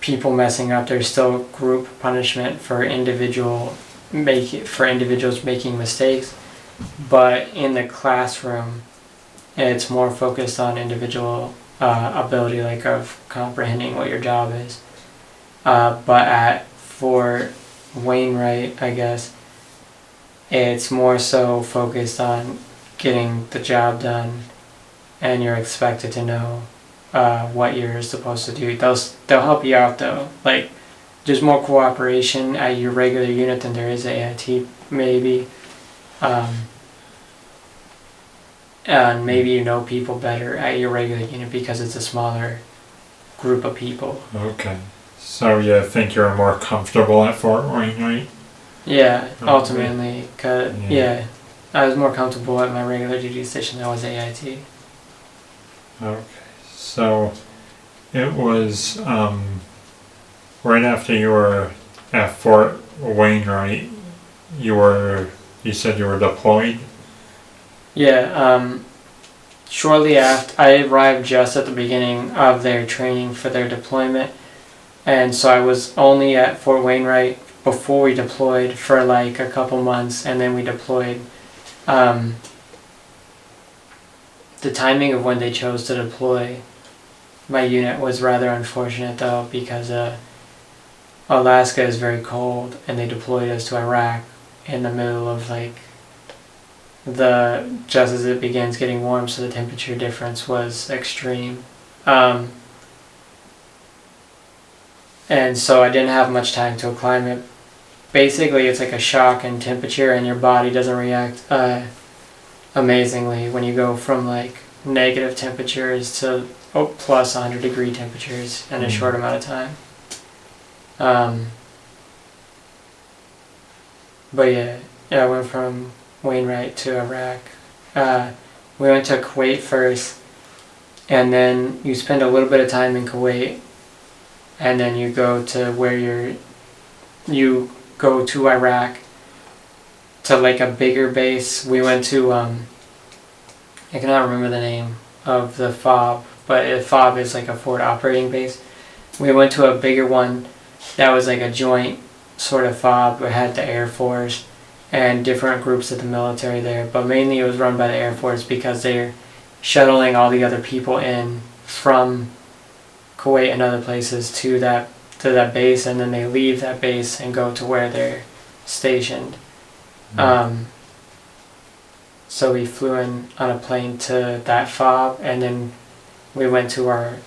people messing up. There's still group punishment for individuals making mistakes, but in the classroom it's more focused on individual ability, like of comprehending what your job is. But at Fort Wainwright, I guess, it's more so focused on getting the job done, and you're expected to know what you're supposed to do. They'll help you out though. Like, there's more cooperation at your regular unit than there is at AIT, maybe. And maybe you know people better at your regular unit because it's a smaller group of people. Okay. So you think you're more comfortable at Fort Wainwright? Yeah, ultimately. Cause, yeah, I was more comfortable at my regular duty station than I was at AIT. Okay. So it was right after you were at Fort Wainwright, you said you were deployed? Yeah, shortly after, I arrived just at the beginning of their training for their deployment, and so I was only at Fort Wainwright before we deployed for like a couple months, and then we deployed. The timing of when they chose to deploy my unit was rather unfortunate though, because Alaska is very cold, and they deployed us to Iraq in the middle of like just as it begins getting warm, so the temperature difference was extreme. And so I didn't have much time to acclimate. Basically, it's like a shock in temperature, and your body doesn't react amazingly when you go from like negative temperatures to plus 100 degree temperatures in a short amount of time. But yeah, I went from Wainwright to Iraq. We went to Kuwait first, and then you spend a little bit of time in Kuwait, and then you go to you go to Iraq to like a bigger base. We went to I cannot remember the name of the FOB, but FOB is like a forward operating base. We went to a bigger one that was like a joint sort of FOB. We had the Air Force and different groups of the military there, but mainly it was run by the Air Force because they're shuttling all the other people in from Kuwait and other places to that base, and then they leave that base and go to where they're stationed. So we flew in on a plane to that FOB, and then we went to our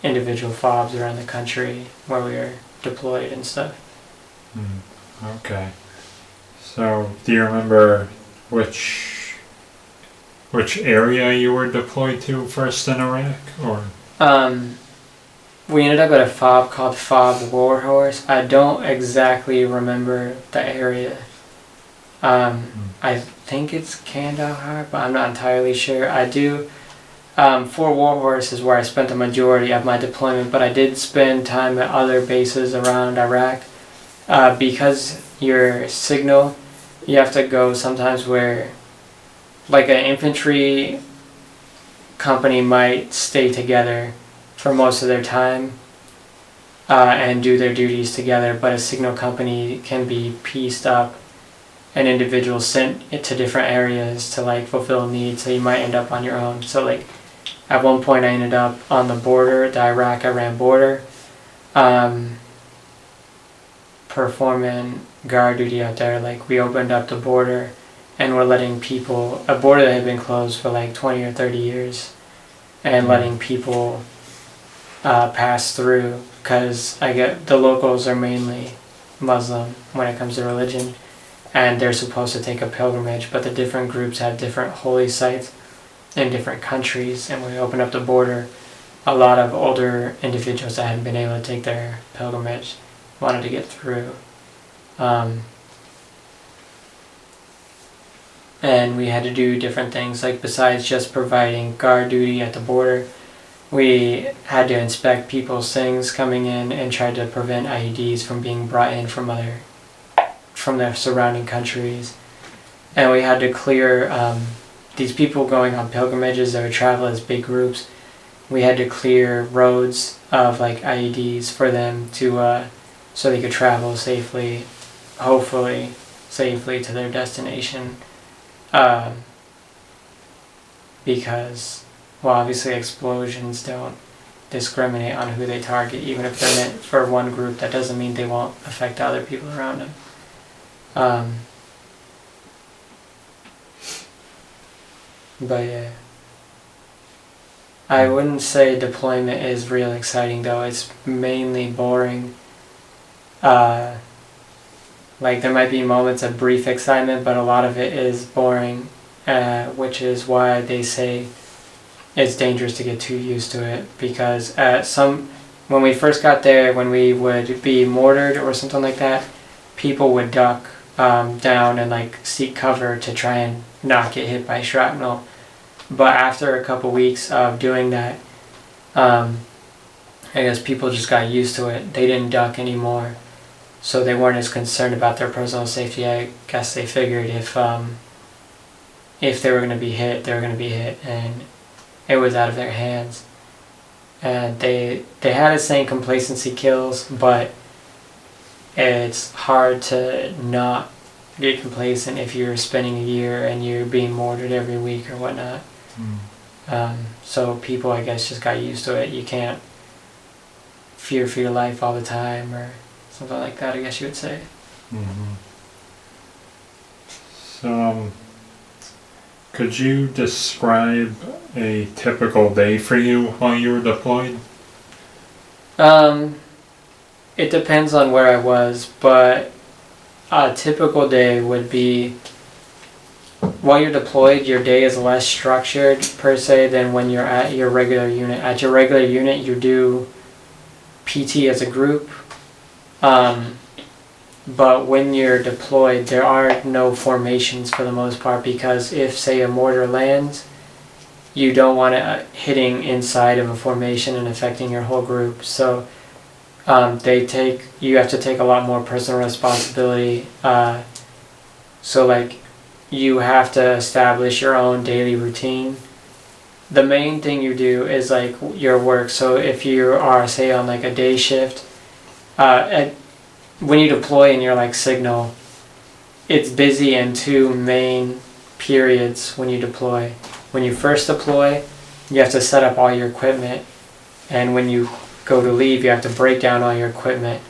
individual FOBs around the country where we were deployed and stuff. Okay. So, do you remember which area you were deployed to first in Iraq, or? We ended up at a FOB called FOB Warhorse. I don't exactly remember the area. I think it's Kandahar, but I'm not entirely sure. I do. Fort Warhorse is where I spent the majority of my deployment, but I did spend time at other bases around Iraq. Because your signal, you have to go sometimes where, like an infantry company might stay together for most of their time and do their duties together, but a signal company can be pieced up and individuals sent to different areas to like fulfill needs, so you might end up on your own. So like at one point I ended up on the border, the Iraq-Iran border, performing guard duty out there. Like we opened up the border and we're letting people, a border that had been closed for like 20 or 30 years, and letting people pass through, because the locals are mainly Muslim when it comes to religion, and they're supposed to take a pilgrimage, but the different groups have different holy sites in different countries, and when we opened up the border, a lot of older individuals that hadn't been able to take their pilgrimage wanted to get through. And we had to do different things, like besides just providing guard duty at the border, we had to inspect people's things coming in and try to prevent IEDs from being brought in from the surrounding countries. And we had to clear these people going on pilgrimages that would travel as big groups. We had to clear roads of like IEDs for them to so they could travel safely, hopefully safely to their destination. Because, well, obviously explosions don't discriminate on who they target. Even if they're meant for one group, that doesn't mean they won't affect other people around them. But yeah, I wouldn't say deployment is real exciting though. It's mainly boring. Like there might be moments of brief excitement, but a lot of it is boring, which is why they say it's dangerous to get too used to it. Because when we first got there, when we would be mortared or something like that, people would duck down and like seek cover to try and not get hit by shrapnel. But after a couple weeks of doing that, I guess people just got used to it. They didn't duck anymore, so they weren't as concerned about their personal safety. I guess they figured if they were going to be hit, they were going to be hit, and it was out of their hands. And they had a saying, complacency kills, but it's hard to not get complacent if you're spending a year and you're being mortared every week or whatnot. So people, I guess, just got used to it. You can't fear for your life all the time or something like that, I guess you would say. So, could you describe a typical day for you while you were deployed? It depends on where I was, but a typical day would be, while you're deployed, your day is less structured per se than when you're at your regular unit. At your regular unit, you do PT as a group, but when you're deployed, there are no formations for the most part, because if, say, a mortar lands, you don't want it hitting inside of a formation and affecting your whole group. So you have to take a lot more personal responsibility. So like, you have to establish your own daily routine. The main thing you do is like your work. So if you are, say, on like a day shift, when you deploy and you're like signal, it's busy in two main periods when you deploy. When you first deploy, you have to set up all your equipment, and when you go to leave, you have to break down all your equipment.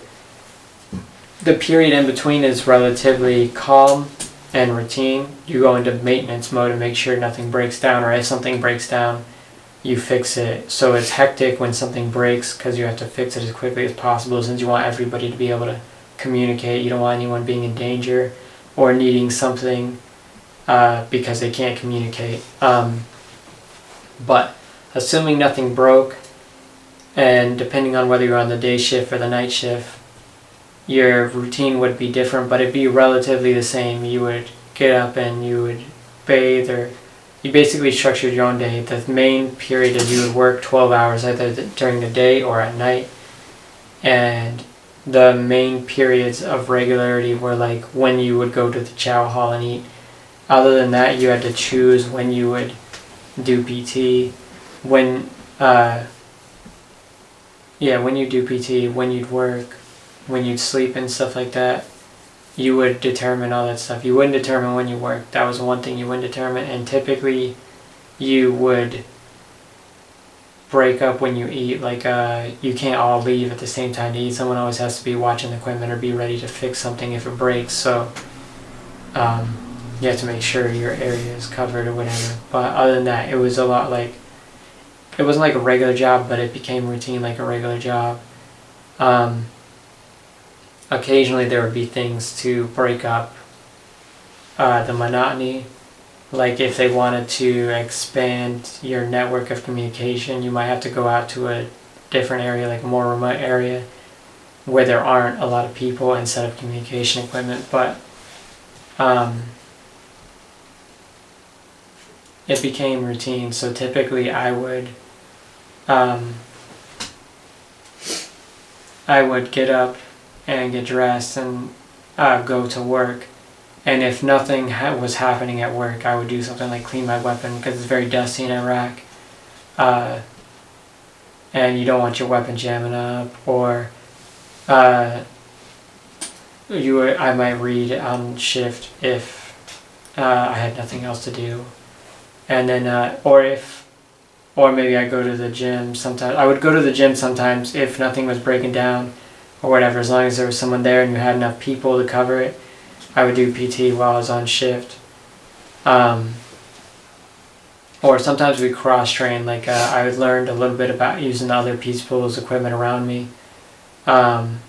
The period in between is relatively calm and routine. You go into maintenance mode to make sure nothing breaks down, or if something breaks down, you fix it. So it's hectic when something breaks because you have to fix it as quickly as possible, since you want everybody to be able to communicate. You don't want anyone being in danger or needing something because they can't communicate. But assuming nothing broke, and depending on whether you're on the day shift or the night shift, your routine would be different, but it'd be relatively the same. You would get up and you would bathe, or you basically structured your own day. The main period is you would work 12 hours either during the day or at night, and the main periods of regularity were like when you would go to the chow hall and eat. Other than that, you had to choose when you would do PT. when when you do PT, when you'd work, when you'd sleep and stuff like that, you would determine all that stuff. You wouldn't determine when you worked. That was one thing you wouldn't determine. And typically, you would break up when you eat. Like, you can't all leave at the same time to eat. Someone always has to be watching the equipment or be ready to fix something if it breaks. So, you have to make sure your area is covered or whatever. But other than that, it was a lot like, it wasn't like a regular job, but it became routine like a regular job. Occasionally there would be things to break up the monotony. Like if they wanted to expand your network of communication, you might have to go out to a different area, like a more remote area, where there aren't a lot of people and set up communication equipment. But it became routine. So typically I would get up and get dressed and go to work. And if nothing was happening at work, I would do something like clean my weapon because it's very dusty in Iraq. And you don't want your weapon jamming up. Or I might read on shift if I had nothing else to do. And then, or maybe I go to the gym sometimes. I would go to the gym sometimes if nothing was breaking down or whatever, as long as there was someone there and you had enough people to cover it. I would do PT while I was on shift. Or sometimes we cross-train, like I learned a little bit about using other people's equipment around me while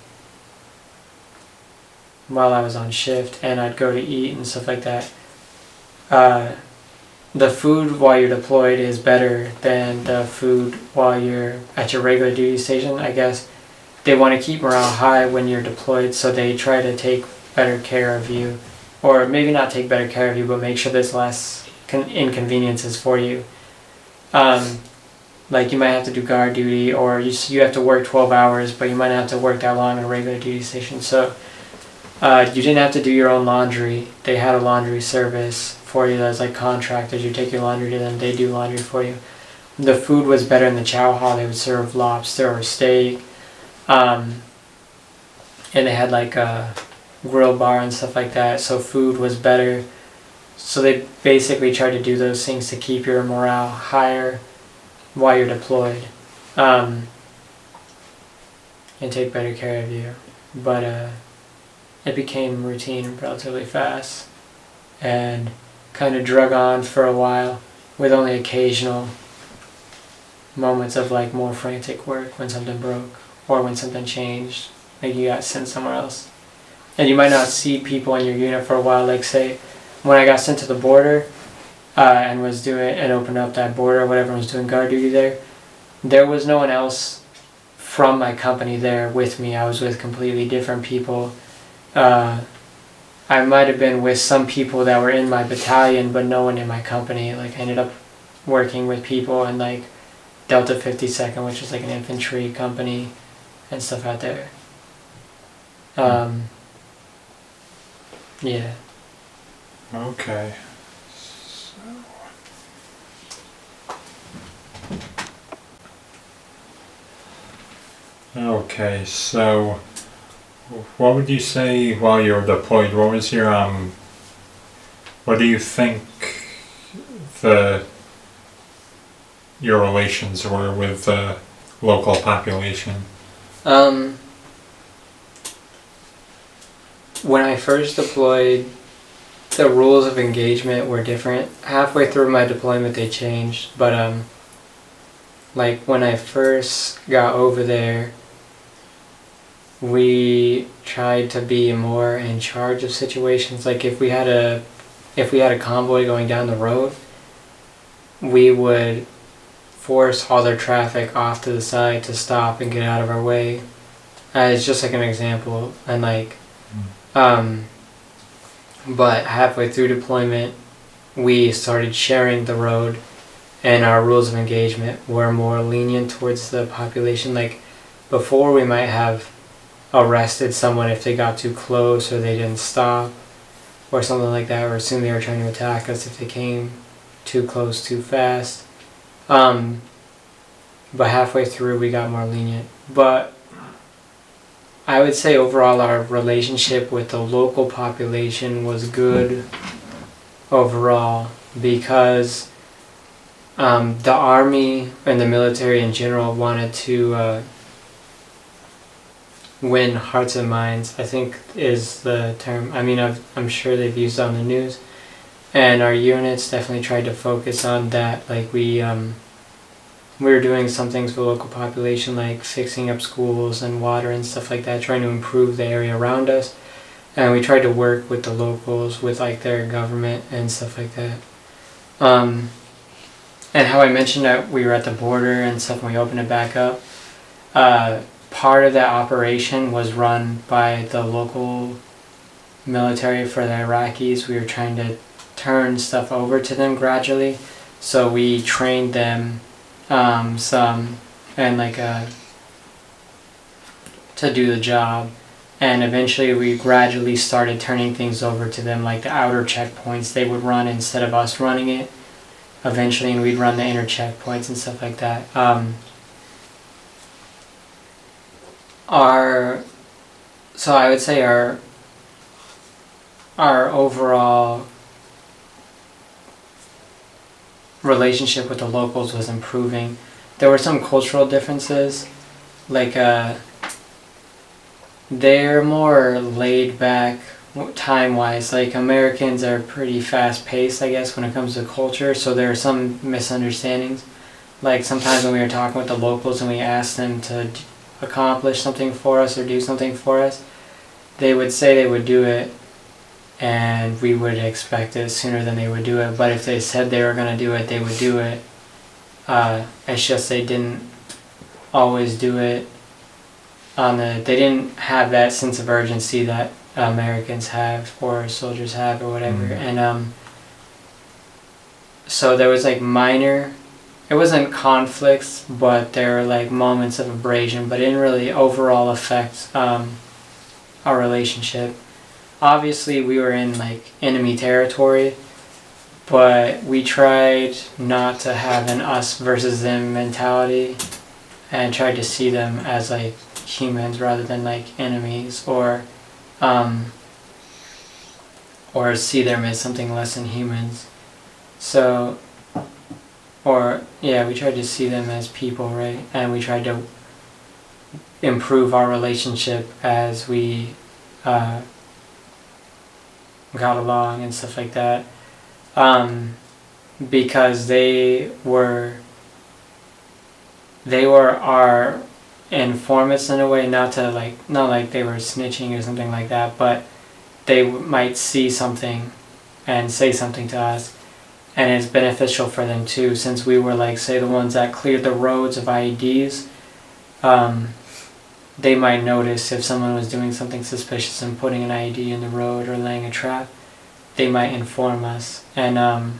I was on shift, and I'd go to eat and stuff like that. The food while you're deployed is better than the food while you're at your regular duty station, I guess. They want to keep morale high when you're deployed, so they try to take better care of you. Or maybe not take better care of you, but make sure there's less inconveniences for you. Like you might have to do guard duty, or you have to work 12 hours, but you might not have to work that long in a regular duty station. So you didn't have to do your own laundry. They had a laundry service for you that's like contracted. You take your laundry to them, they do laundry for you. The food was better in the chow hall. They would serve lobster or steak. And they had like a grill bar and stuff like that, so food was better. So they basically try to do those things to keep your morale higher while you're deployed, and take better care of you. But it became routine relatively fast and kind of drug on for a while with only occasional moments of like more frantic work when something broke or when something changed, like you got sent somewhere else. And you might not see people in your unit for a while. Like say, when I got sent to the border and was doing and opened up that border or whatever, and was doing guard duty there, there was no one else from my company there with me. I was with completely different people. I might have been with some people that were in my battalion, but no one in my company. Like I ended up working with people in like Delta 52nd, which is like an infantry company and stuff out there. Yeah. Okay. So what would you say while you were deployed? What was your what do you think your relations were with the local population? When I first deployed, the rules of engagement were different. Halfway through my deployment they changed, but like when I first got over there, we tried to be more in charge of situations. Like if we had a convoy going down the road, we would force all their traffic off to the side to stop and get out of our way. It's just like an example. And like but halfway through deployment, we started sharing the road, and our rules of engagement were more lenient towards the population. Like before, we might have arrested someone if they got too close or they didn't stop or something like that, or assumed they were trying to attack us if they came too close too fast. but halfway through we got more lenient. But I would say overall our relationship with the local population was good overall, because the army and the military in general wanted to win hearts and minds, I think is the term. I mean, I'm sure they've used it on the news, and our units definitely tried to focus on that. Like we were doing some things for the local population, like fixing up schools and water and stuff like that, trying to improve the area around us. And we tried to work with the locals, with like their government and stuff like that. And how I mentioned that we were at the border and stuff when we opened it back up, part of that operation was run by the local military for the Iraqis. We were trying to turn stuff over to them gradually. So we trained them some and like to do the job. And eventually we gradually started turning things over to them, like the outer checkpoints they would run instead of us running it eventually, and we'd run the inner checkpoints and stuff like that. So I would say our overall relationship with the locals was improving. There were some cultural differences, like they're more laid back time-wise. Like Americans are pretty fast-paced, I guess, when it comes to culture, so there are some misunderstandings. Like sometimes when we were talking with the locals and we asked them to accomplish something for us or do something for us, they would say they would do it and we would expect it sooner than they would do it. But if they said they were going to do it, they would do it. It's just they didn't always do it they didn't have that sense of urgency that Americans have or soldiers have or whatever. And so there was like minor, it wasn't conflicts, but there were like moments of abrasion, but it didn't really overall affect our relationship. Obviously we were in like enemy territory, but we tried not to have an us versus them mentality and tried to see them as like humans rather than like enemies, or see them as something less than humans. So, we tried to see them as people, right? And we tried to improve our relationship as we got along and stuff like that, because they were our informants in a way, not like they were snitching or something like that, but they might see something and say something to us, and it's beneficial for them too, since we were like, say, the ones that cleared the roads of IEDs. They might notice if someone was doing something suspicious and putting an IED in the road or laying a trap. They might inform us, and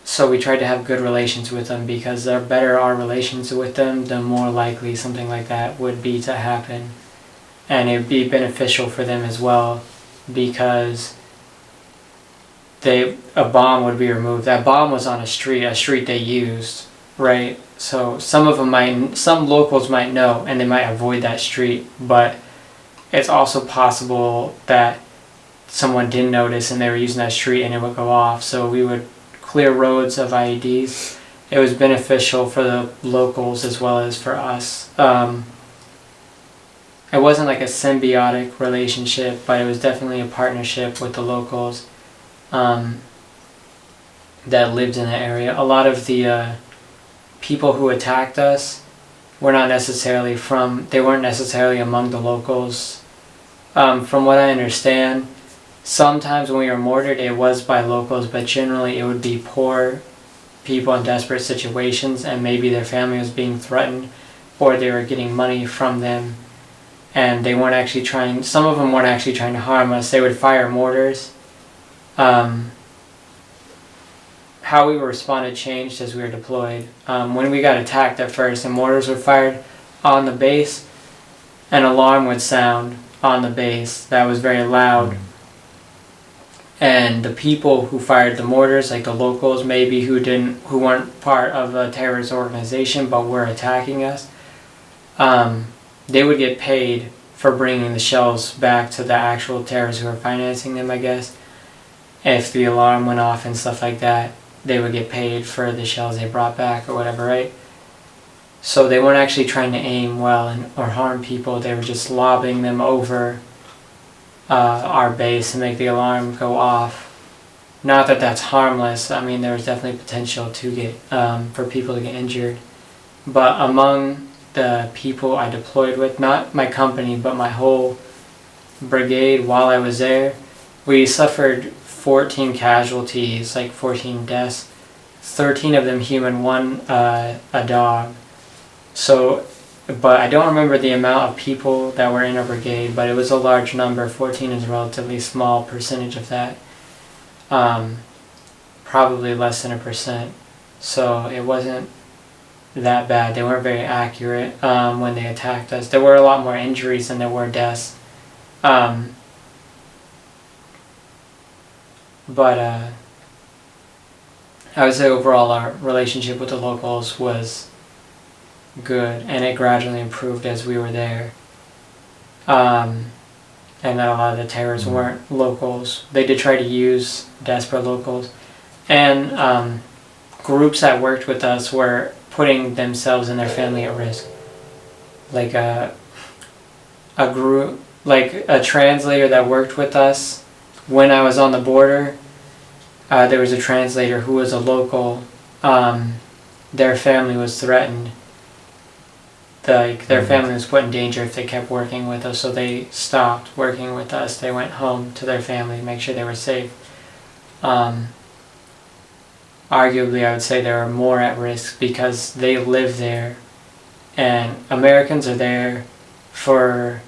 so we tried to have good relations with them, because the better our relations with them, the more likely something like that would be to happen. And it would be beneficial for them as well, because a bomb would be removed. That bomb was on a street they used, right? So some locals might know and they might avoid that street, but it's also possible that someone didn't notice and they were using that street and it would go off. So we would clear roads of IEDs. It was beneficial for the locals as well as for us. It wasn't like a symbiotic relationship, but it was definitely a partnership with the locals that lived in the area. A lot of the people who attacked us weren't necessarily among the locals. From what I understand, sometimes when we were mortared, it was by locals, but generally it would be poor people in desperate situations, and maybe their family was being threatened, or they were getting money from them, and they weren't actually trying. Some of them weren't actually trying to harm us. They would fire mortars. How we responded changed as we were deployed. When we got attacked at first, and mortars were fired on the base, an alarm would sound on the base that was very loud. and the people who fired the mortars, like the locals maybe who weren't part of a terrorist organization but were attacking us, they would get paid for bringing the shells back to the actual terrorists who were financing them, I guess. If the alarm went off and stuff like that, they would get paid for the shells they brought back or whatever, right? So they weren't actually trying to aim well or harm people. They were just lobbing them over our base to make the alarm go off. Not that that's harmless. I mean, there was definitely potential to get for people to get injured. But among the people I deployed with, not my company, but my whole brigade while I was there, we suffered 14 casualties, like 14 deaths, 13 of them human, one a dog. So, but I don't remember the amount of people that were in a brigade, but it was a large number. 14 is a relatively small percentage of that. Probably less than 1%. So it wasn't that bad. They weren't very accurate when they attacked us. There were a lot more injuries than there were deaths. But I would say overall our relationship with the locals was good, and it gradually improved as we were there. And that a lot of the terrorists weren't locals. They did try to use desperate locals. And groups that worked with us were putting themselves and their family at risk. Like a group, like a translator that worked with us when I was on the border, there was a translator who was a local. Their family was threatened. Their family was put in danger if they kept working with us, so they stopped working with us. They went home to their family to make sure they were safe. Arguably, I would say they were more at risk because they live there, and Americans are there for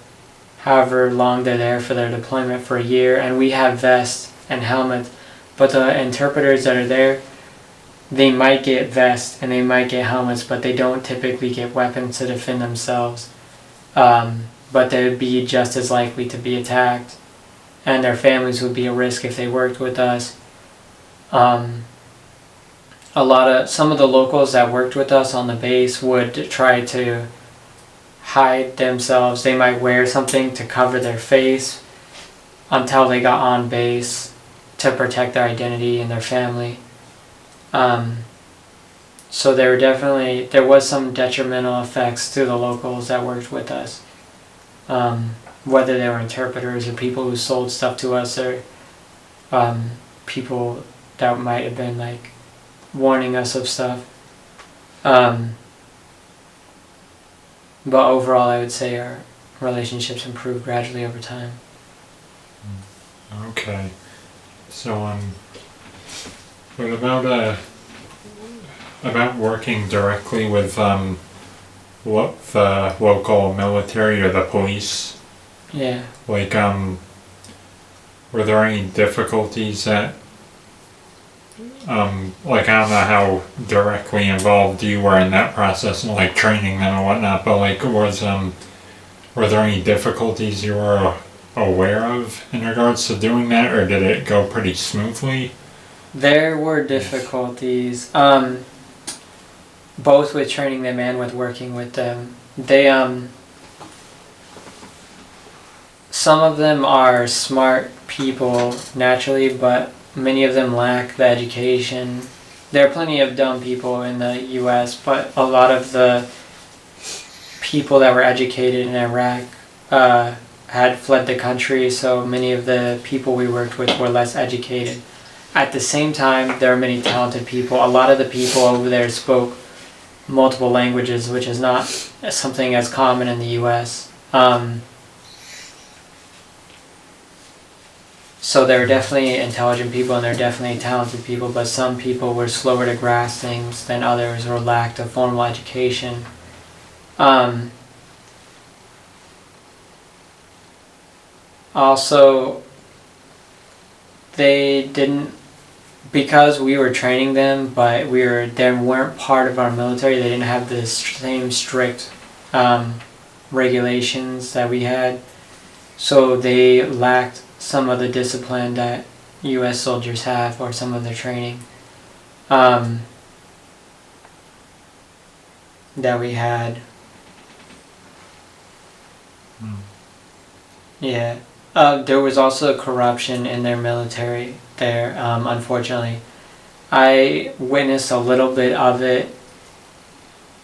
however long they're there for their deployment, for a year, and we have vests and helmets, but the interpreters that are there, they might get vests and they might get helmets, but they don't typically get weapons to defend themselves. But they would be just as likely to be attacked, and their families would be at risk if they worked with us. Some of the locals that worked with us on the base would try to hide themselves. They might wear something to cover their face until they got on base to protect their identity and their family. So there was some detrimental effects to the locals that worked with us. Whether they were interpreters or people who sold stuff to us, or people that might have been like warning us of stuff. But overall, I would say our relationships improved gradually over time. Okay. So, what about working directly with the local military or the police? Yeah. Like, were there any difficulties that, like, I don't know how directly involved you were in that process and like training them and whatnot, but like, were there any difficulties you were aware of in regards to doing that, or did it go pretty smoothly? There were difficulties, both with training them and with working with them. They, some of them are smart people naturally, but many of them lack the education. There are plenty of dumb people in the U.S., but a lot of the people that were educated in Iraq had fled the country, so many of the people we worked with were less educated. At the same time, there are many talented people. A lot of the people over there spoke multiple languages, which is not something as common in the U.S. So there are definitely intelligent people and there are definitely talented people, but some people were slower to grasp things than others or lacked a formal education. Also, they didn't, because we were training them, but they weren't part of our military. They didn't have the same strict regulations that we had, so they lacked some of the discipline that U.S. soldiers have, or some of their training that we had. Yeah. There was also corruption in their military there, unfortunately. I witnessed a little bit of it,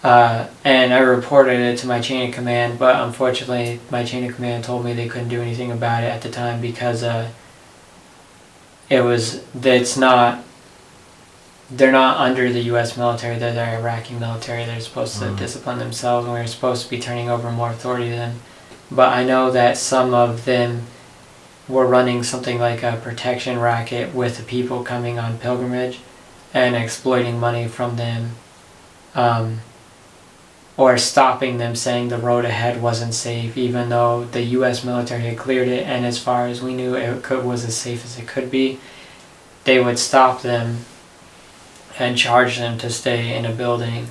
and I reported it to my chain of command, but unfortunately my chain of command told me they couldn't do anything about it at the time because they're not under the U.S. military, they're the Iraqi military. They're supposed to discipline themselves, and we're supposed to be turning over more authority to them. But I know that some of them were running something like a protection racket with the people coming on pilgrimage and exploiting money from them, or stopping them, saying the road ahead wasn't safe, even though the U.S. military had cleared it, and as far as we knew, it was as safe as it could be. They would stop them and charge them to stay in a building.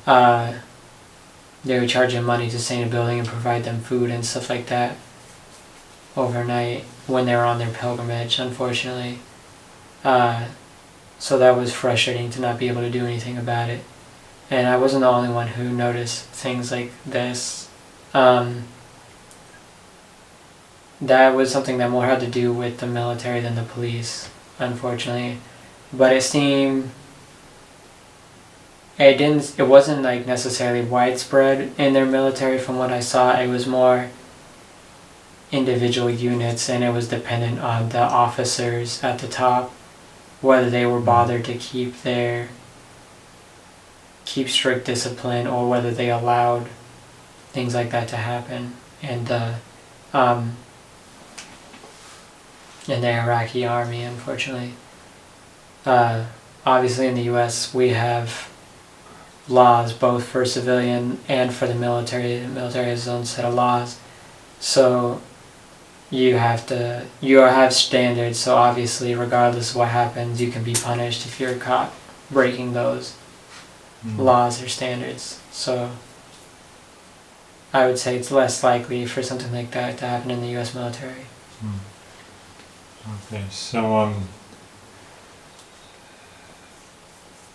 They would charge them money to stay in a building and provide them food and stuff like that overnight when they were on their pilgrimage, unfortunately. So that was frustrating to not be able to do anything about it. And I wasn't the only one who noticed things like this. That was something that more had to do with the military than the police, unfortunately. But it wasn't like necessarily widespread in their military from what I saw. It was more individual units, and it was dependent on the officers at the top, whether they were bothered to keep strict discipline, or whether they allowed things like that to happen. And in the Iraqi army, unfortunately. Obviously in the U.S. we have laws both for civilian and for the military. The military has its own set of laws. So you have standards, so obviously regardless of what happens, you can be punished if you're caught breaking those laws or standards. So I would say it's less likely for something like that to happen in the U.S. military. Okay, so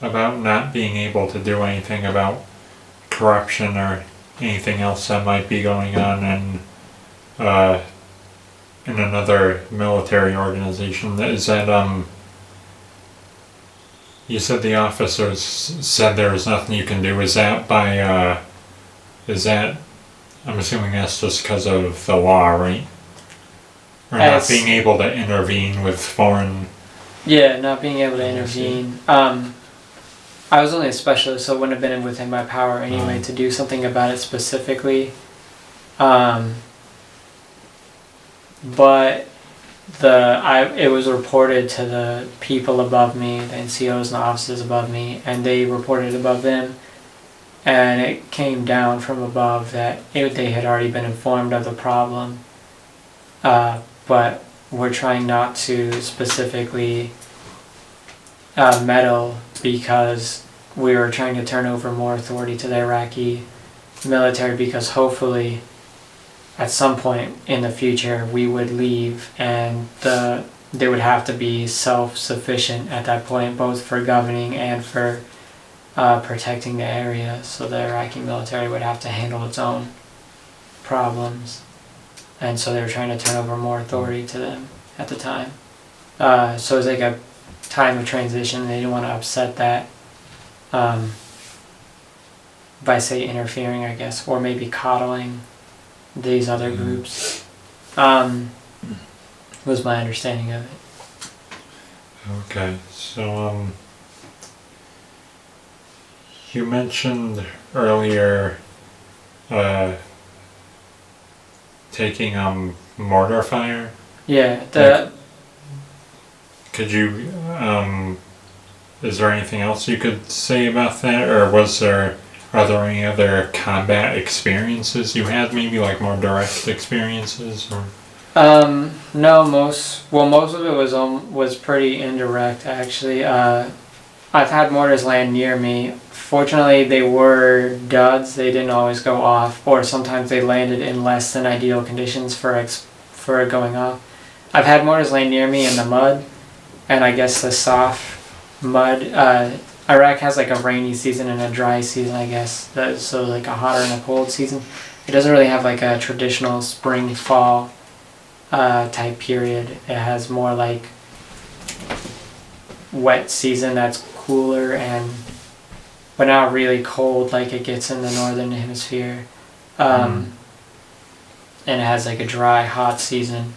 about not being able to do anything about corruption or anything else that might be going on in another military organization, is that you said the officers said there was nothing you can do. Is that I'm assuming that's just because of the law, right? Or not being able to intervene with foreign... Yeah, not being able to intervene. I was only a specialist, so it wouldn't have been within my power anyway to do something about it specifically. But it was reported to the people above me, the NCOs and the officers above me, and they reported above them, and it came down from above that they had already been informed of the problem, but we're trying not to specifically meddle, because we were trying to turn over more authority to the Iraqi military, because hopefully at some point in the future we would leave, and they would have to be self-sufficient at that point, both for governing and for protecting the area. So the Iraqi military would have to handle its own problems, and so they were trying to turn over more authority to them at the time. So it was like a time of transition. They didn't want to upset that by, say, interfering, I guess, or maybe coddling these other groups, was my understanding of it. Okay, so you mentioned earlier taking mortar fire. Yeah, could you is there anything else you could say about that, or are there any other combat experiences you had, maybe like more direct experiences, or? No, most of it was pretty indirect, actually. I've had mortars land near me. Fortunately, they were duds. They didn't always go off, or sometimes they landed in less than ideal conditions for going off. I've had mortars land near me in the mud, and I guess the soft mud. Iraq has like a rainy season and a dry season, I guess. So like a hotter and a cold season. It doesn't really have like a traditional spring fall type period. It has more like wet season that's cooler but not really cold like it gets in the northern hemisphere. And it has like a dry, hot season.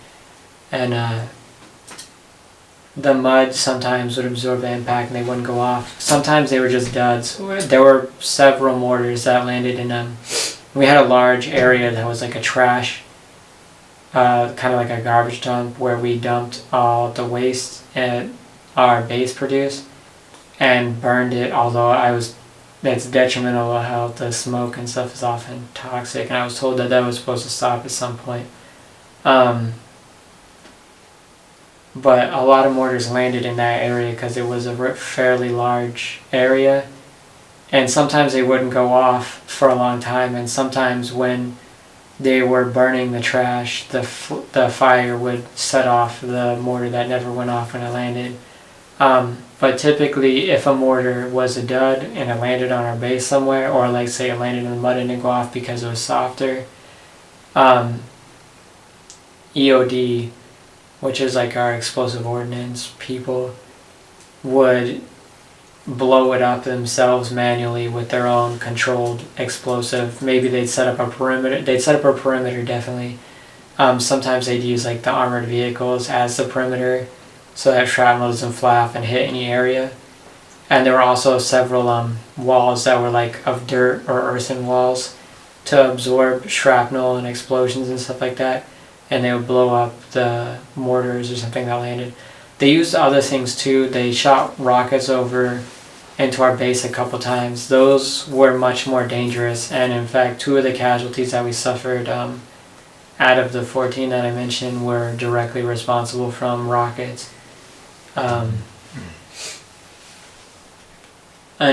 And the mud sometimes would absorb the impact and they wouldn't go off. Sometimes they were just duds. There were several mortars that landed in them. We had a large area that was like a trash, kind of like a garbage dump where we dumped all the waste that our base produced and burned it, although it's detrimental to health. The smoke and stuff is often toxic, and I was told that was supposed to stop at some point. But a lot of mortars landed in that area because it was a fairly large area, and sometimes they wouldn't go off for a long time, and sometimes when they were burning the trash, the fire would set off the mortar that never went off when it landed. But typically, if a mortar was a dud and it landed on our base somewhere, or like say it landed in the mud and didn't go off because it was softer, EOD, which is like our explosive ordnance people, would blow it up themselves manually with their own controlled explosive. Maybe they'd set up a perimeter. Definitely. Sometimes they'd use like the armored vehicles as the perimeter, so that shrapnel doesn't fly off and hit any area. And there were also several walls that were like of dirt or earthen walls to absorb shrapnel and explosions and stuff like that, and they would blow up the mortars or something that landed. They used other things too. They shot rockets over into our base a couple times. Those were much more dangerous, and in fact 2 of the casualties that we suffered out of the 14 that I mentioned were directly responsible from rockets. And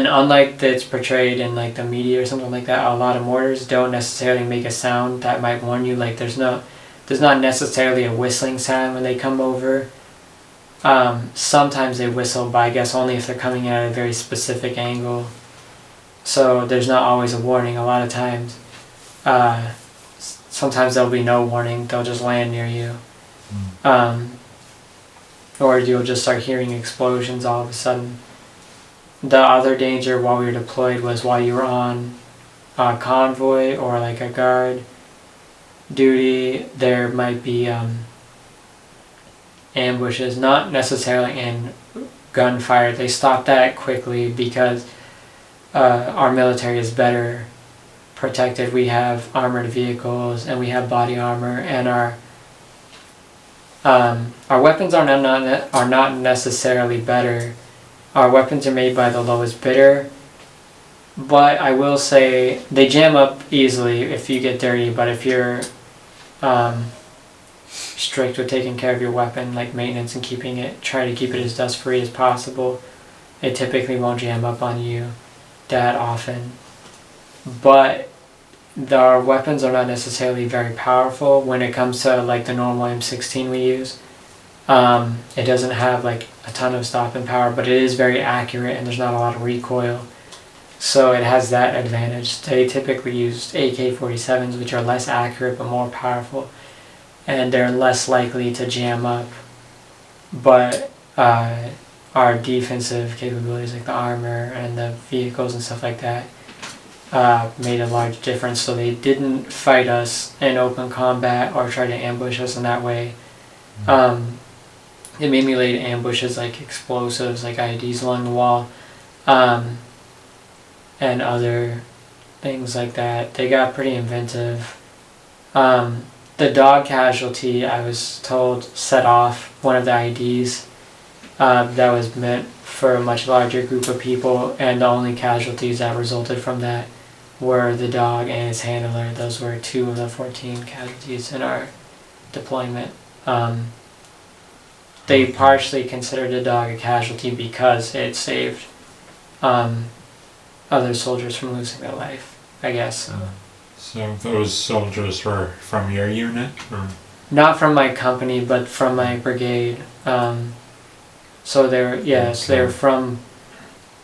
unlike it's portrayed in like the media or something like that, a lot of mortars don't necessarily make a sound that might warn you. Like there's not necessarily a whistling sound when they come over. Sometimes they whistle, but I guess only if they're coming in at a very specific angle. So there's not always a warning. A lot of times, sometimes there'll be no warning. They'll just land near you. Or you'll just start hearing explosions all of a sudden. The other danger while we were deployed was while you were on a convoy or like a guard duty, there might be ambushes, not necessarily in gunfire. They stopped that quickly because our military is better protected. We have armored vehicles and we have body armor, and our weapons are not necessarily better. Our weapons are made by the lowest bidder, but I will say they jam up easily if you get dirty. But if you're strict with taking care of your weapon, like maintenance and try to keep it as dust free as possible, it typically won't jam up on you that often. But our weapons are not necessarily very powerful when it comes to like the normal M16 we use. It doesn't have like a ton of stopping power, but it is very accurate and there's not a lot of recoil. So it has that advantage. They typically use AK-47s, which are less accurate but more powerful, and they're less likely to jam up. But our defensive capabilities, like the armor and the vehicles and stuff like that, made a large difference. So they didn't fight us in open combat or try to ambush us in that way. They mainly laid ambushes like explosives, like IEDs along the wall, and other things like that. They got pretty inventive. The dog casualty, I was told, set off one of the IEDs that was meant for a much larger group of people, and the only casualties that resulted from that were the dog and its handler. Those were 2 of the 14 casualties in our deployment. They partially considered the dog a casualty because it saved other soldiers from losing their life, I guess. So those soldiers were from your unit? Or? Not from my company, but from my brigade. So they're from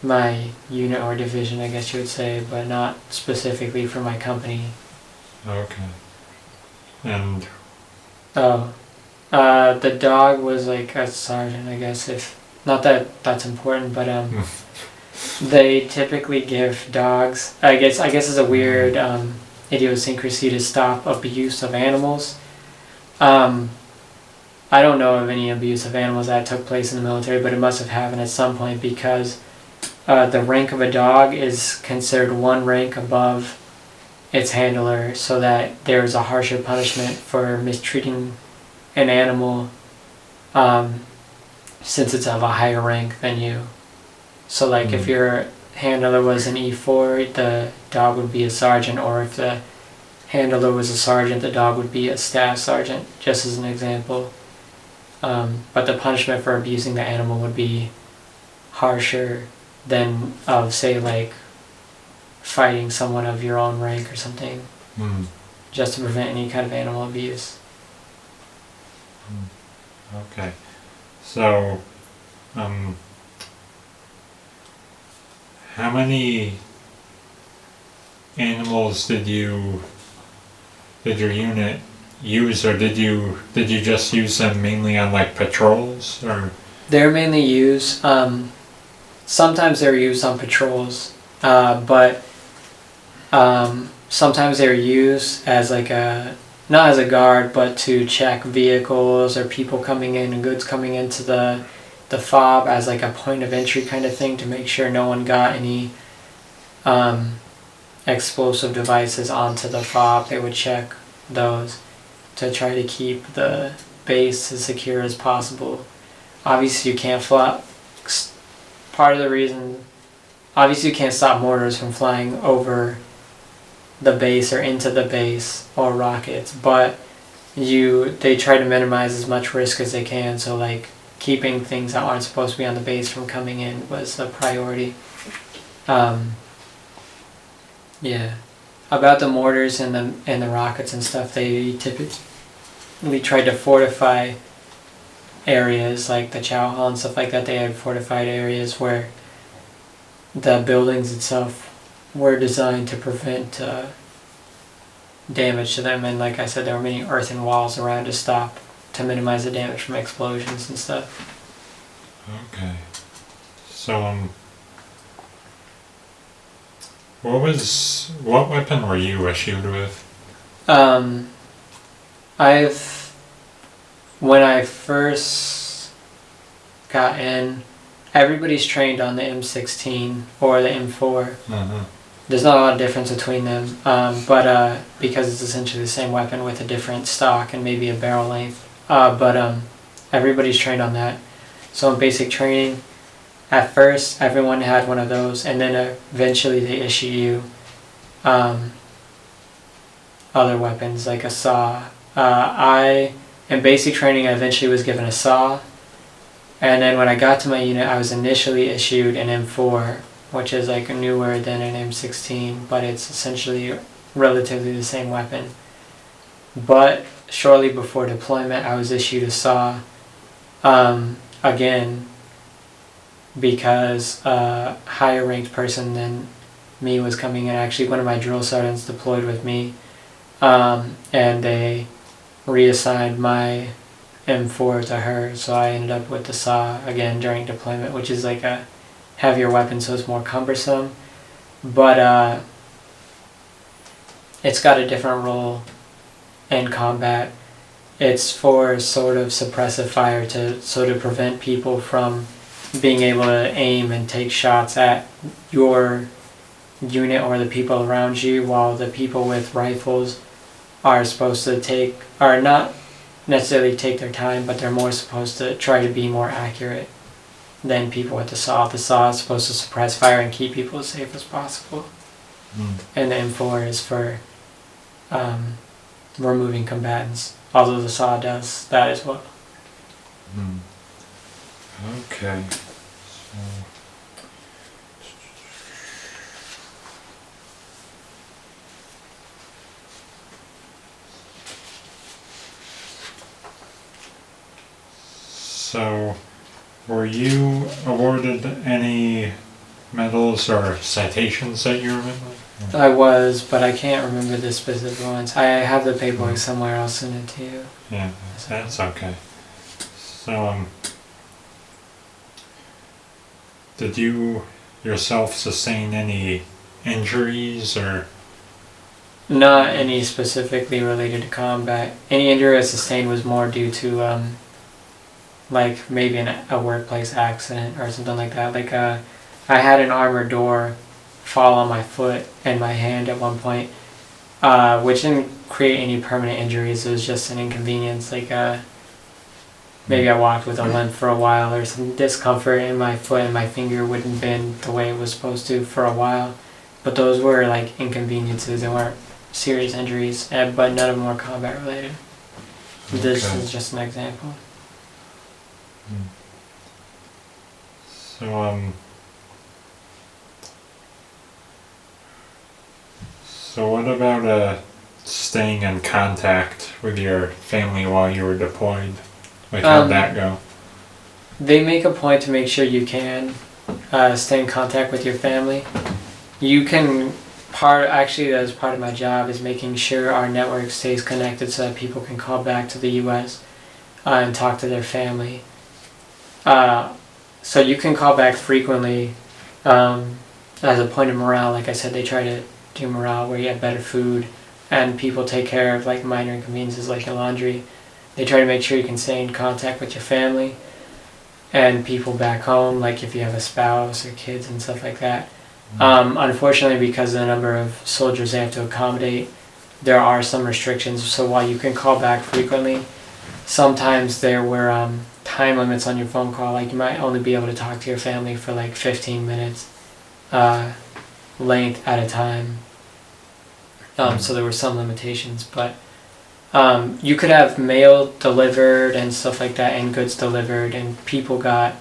my unit or division, I guess you would say, but not specifically from my company. Okay. And the dog was like a sergeant, I guess. If not that that's important, but they typically give dogs. I guess it's a weird idiosyncrasy to stop abuse of animals. I don't know of any abuse of animals that took place in the military, but it must have happened at some point because the rank of a dog is considered one rank above its handler, so that there's a harsher punishment for mistreating an animal since it's of a higher rank than you. So like if your handler was an E4, the dog would be a sergeant, or if the handler was a sergeant, the dog would be a staff sergeant, just as an example. But the punishment for abusing the animal would be harsher than of, say, like fighting someone of your own rank or something, just to prevent any kind of animal abuse. Okay. So, how many animals did your unit use, or did you just use them mainly on like patrols, or? They're mainly used. Sometimes they're used on patrols, but sometimes they're used as like not as a guard, but to check vehicles or people coming in and goods coming into the fob, as like a point of entry kind of thing, to make sure no one got any explosive devices onto the fob. They would check those to try to keep the base as secure as possible. Obviously you can't fly. Part of the reason, obviously you can't stop mortars from flying over the base or into the base, or rockets, but they try to minimize as much risk as they can, so like keeping things that aren't supposed to be on the base from coming in was a priority. Yeah. About the mortars and the rockets and stuff, they typically tried to fortify areas like the Chow Hall and stuff like that. They had fortified areas where the buildings itself were designed to prevent damage to them, and like I said, there were many earthen walls around to minimize the damage from explosions and stuff. Okay. So what weapon were you issued with? When I first got in, everybody's trained on the M16 or the M4. There's not a lot of difference between them, but because it's essentially the same weapon with a different stock and maybe a barrel length. But everybody's trained on that. So in basic training, at first everyone had one of those, and then eventually they issue you other weapons like a saw. In basic training, I eventually was given a saw, and then when I got to my unit, I was initially issued an M4, which is like newer than an M16, but it's essentially relatively the same weapon. But shortly before deployment, I was issued a saw, again, because a higher ranked person than me was coming in. Actually, one of my drill sergeants deployed with me, and they reassigned my M4 to her, so I ended up with the saw again during deployment, which is like a heavier weapon, so it's more cumbersome, but it's got a different role in combat. It's for sort of suppressive fire, to sort of prevent people from being able to aim and take shots at your unit or the people around you, while the people with rifles are supposed to not necessarily take their time, but they're more supposed to try to be more accurate than people with the saw. The saw is supposed to suppress fire and keep people as safe as possible. And the M4 is for removing combatants, although the saw does that as well. Okay. So, were you awarded any medals or citations that you remember? I was, but I can't remember the specific ones. I have the paperwork somewhere. I'll send it to you. Yeah, that's okay. So, did you yourself sustain any injuries or? Not any specifically related to combat. Any injury I sustained was more due to like maybe a workplace accident or something like that. Like I had an armored door fall on my foot and my hand at one point, which didn't create any permanent injuries. It was just an inconvenience. Like maybe I walked with a limp for a while or some discomfort in my foot and my finger wouldn't bend the way it was supposed to for a while. But those were like inconveniences. They weren't serious injuries, but none of them were combat related. Okay. This is just an example. So what about staying in contact with your family while you were deployed? Like how'd that go? They make a point to make sure you can stay in contact with your family. You can actually that is part of my job is making sure our network stays connected so that people can call back to the U.S. And talk to their family. So you can call back frequently as a point of morale. Like I said, they try to do morale where you have better food and people take care of like minor inconveniences like your laundry. They try to make sure you can stay in contact with your family and people back home, like if you have a spouse or kids and stuff like that. Unfortunately, because of the number of soldiers they have to accommodate, there are some restrictions. So while you can call back frequently, sometimes there were time limits on your phone call. Like you might only be able to talk to your family for like 15 minutes length at a time. So there were some limitations, but you could have mail delivered and stuff like that and goods delivered, and people got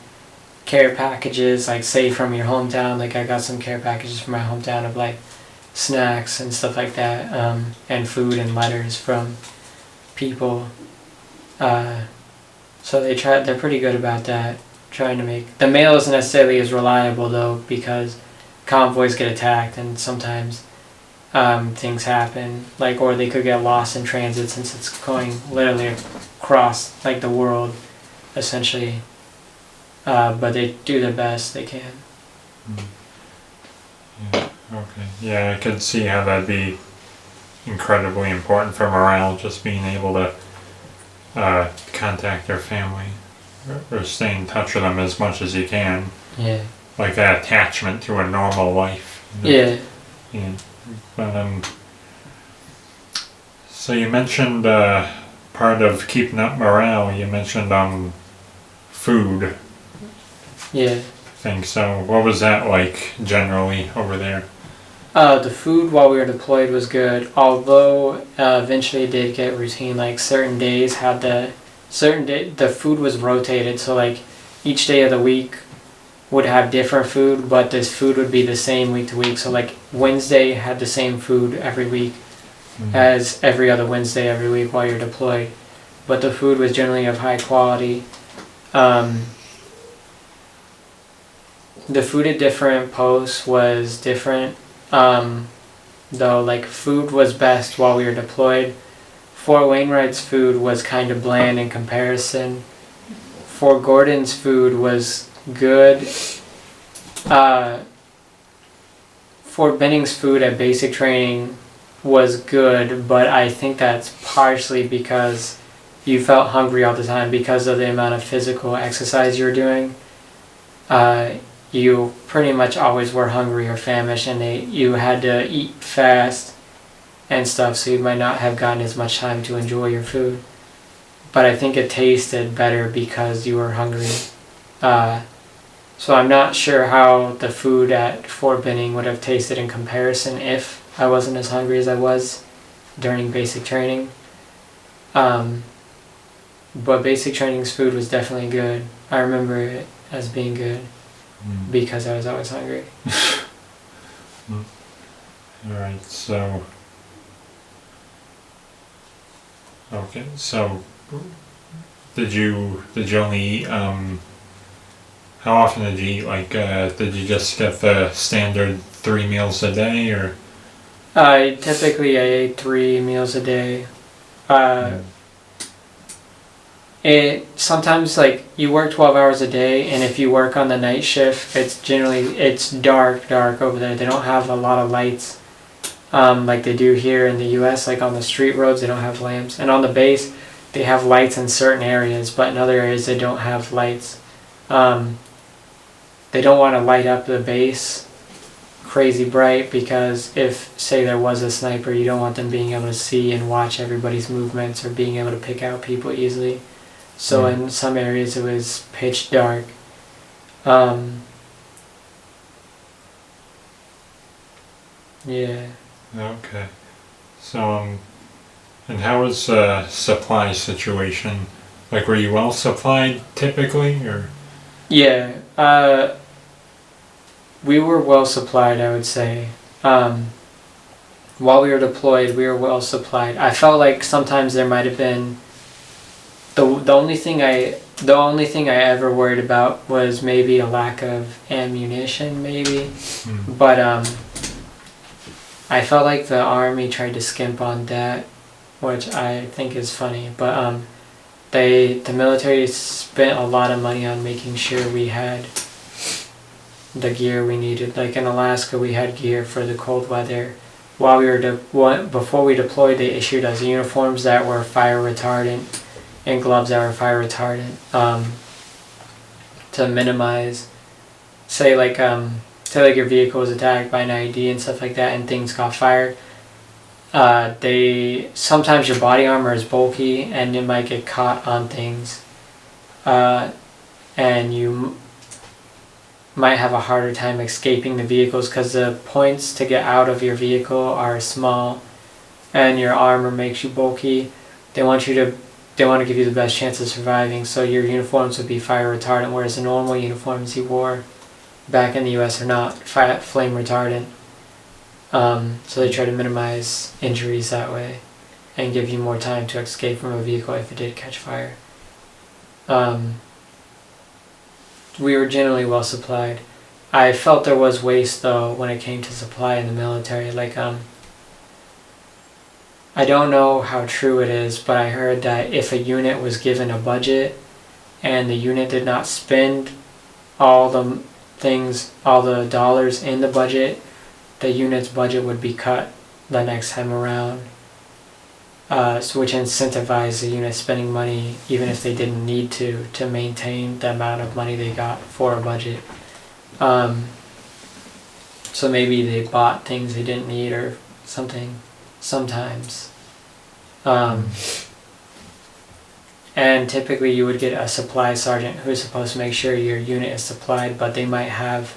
care packages, like say from your hometown. Like I got some care packages from my hometown of like snacks and stuff like that, and food and letters from people. So they're pretty good about that, trying to make... The mail isn't necessarily as reliable though, because convoys get attacked and sometimes things happen, like, or they could get lost in transit since it's going literally across like the world, essentially. But they do their best they can. Yeah, okay. Yeah, I could see how that'd be incredibly important for morale, just being able to contact their family or stay in touch with them as much as you can. Yeah. Like that attachment to a normal life. You know? Yeah. Yeah. But so you mentioned part of keeping up morale. You mentioned food. Yeah. Thing. So what was that like generally over there? The food while we were deployed was good, although eventually it did get routine. Like certain days had the food was rotated, so like each day of the week would have different food, but this food would be the same week to week. So like Wednesday had the same food every week as every other Wednesday every week while you're deployed, but the food was generally of high quality. The food at different posts was different, though like food was best while we were deployed. Fort Wainwright's food was kind of bland in comparison. Fort Gordon's food was good. Fort Benning's food at basic training was good, but I think that's partially because you felt hungry all the time because of the amount of physical exercise you were doing. You pretty much always were hungry or famished, and you had to eat fast and stuff, so you might not have gotten as much time to enjoy your food. But I think it tasted better because you were hungry. So I'm not sure how the food at Fort Benning would have tasted in comparison if I wasn't as hungry as I was during basic training. But basic training's food was definitely good. I remember it as being good because I was always hungry. Alright, so... Okay, so did you only eat, how often did you eat? Like, did you just get the standard 3 meals a day, or? I ate 3 meals a day. It sometimes, like, you work 12 hours a day, and if you work on the night shift, it's dark over there. They don't have a lot of lights, like they do here in the U.S. Like on the street roads, they don't have lamps, and on the base, they have lights in certain areas, but in other areas they don't have lights. They don't want to light up the base crazy bright, because if, say, there was a sniper, you don't want them being able to see and watch everybody's movements or being able to pick out people easily. So in some areas it was pitch dark. Yeah. Okay. So, and how was the supply situation? Like, were you well supplied typically, or? Yeah. We were well supplied, I would say. While we were deployed, we were well supplied. I felt like sometimes there might have been the only thing I ever worried about was maybe a lack of ammunition, maybe. But I felt like the Army tried to skimp on that, which I think is funny. But the military spent a lot of money on making sure we had the gear we needed. Like in Alaska, we had gear for the cold weather. While we were before we deployed, they issued us uniforms that were fire retardant and gloves that were fire retardant, to minimize, say your vehicle was attacked by an IED and stuff like that, and things caught fire. Sometimes your body armor is bulky and it might get caught on things, and you might have a harder time escaping the vehicles because the points to get out of your vehicle are small, and your armor makes you bulky. They want to give you the best chance of surviving, so your uniforms would be fire retardant, whereas the normal uniforms you wore back in the US are not flame retardant. So they try to minimize injuries that way and give you more time to escape from a vehicle if it did catch fire. We were generally well supplied. I felt there was waste though when it came to supply in the military. Like I don't know how true it is, but I heard that if a unit was given a budget and the unit did not spend all the dollars in the budget, the unit's budget would be cut the next time around. Which incentivized the unit spending money even if they didn't need to maintain the amount of money they got for a budget. So maybe they bought things they didn't need or something sometimes. And typically you would get a supply sergeant who's supposed to make sure your unit is supplied, but they might have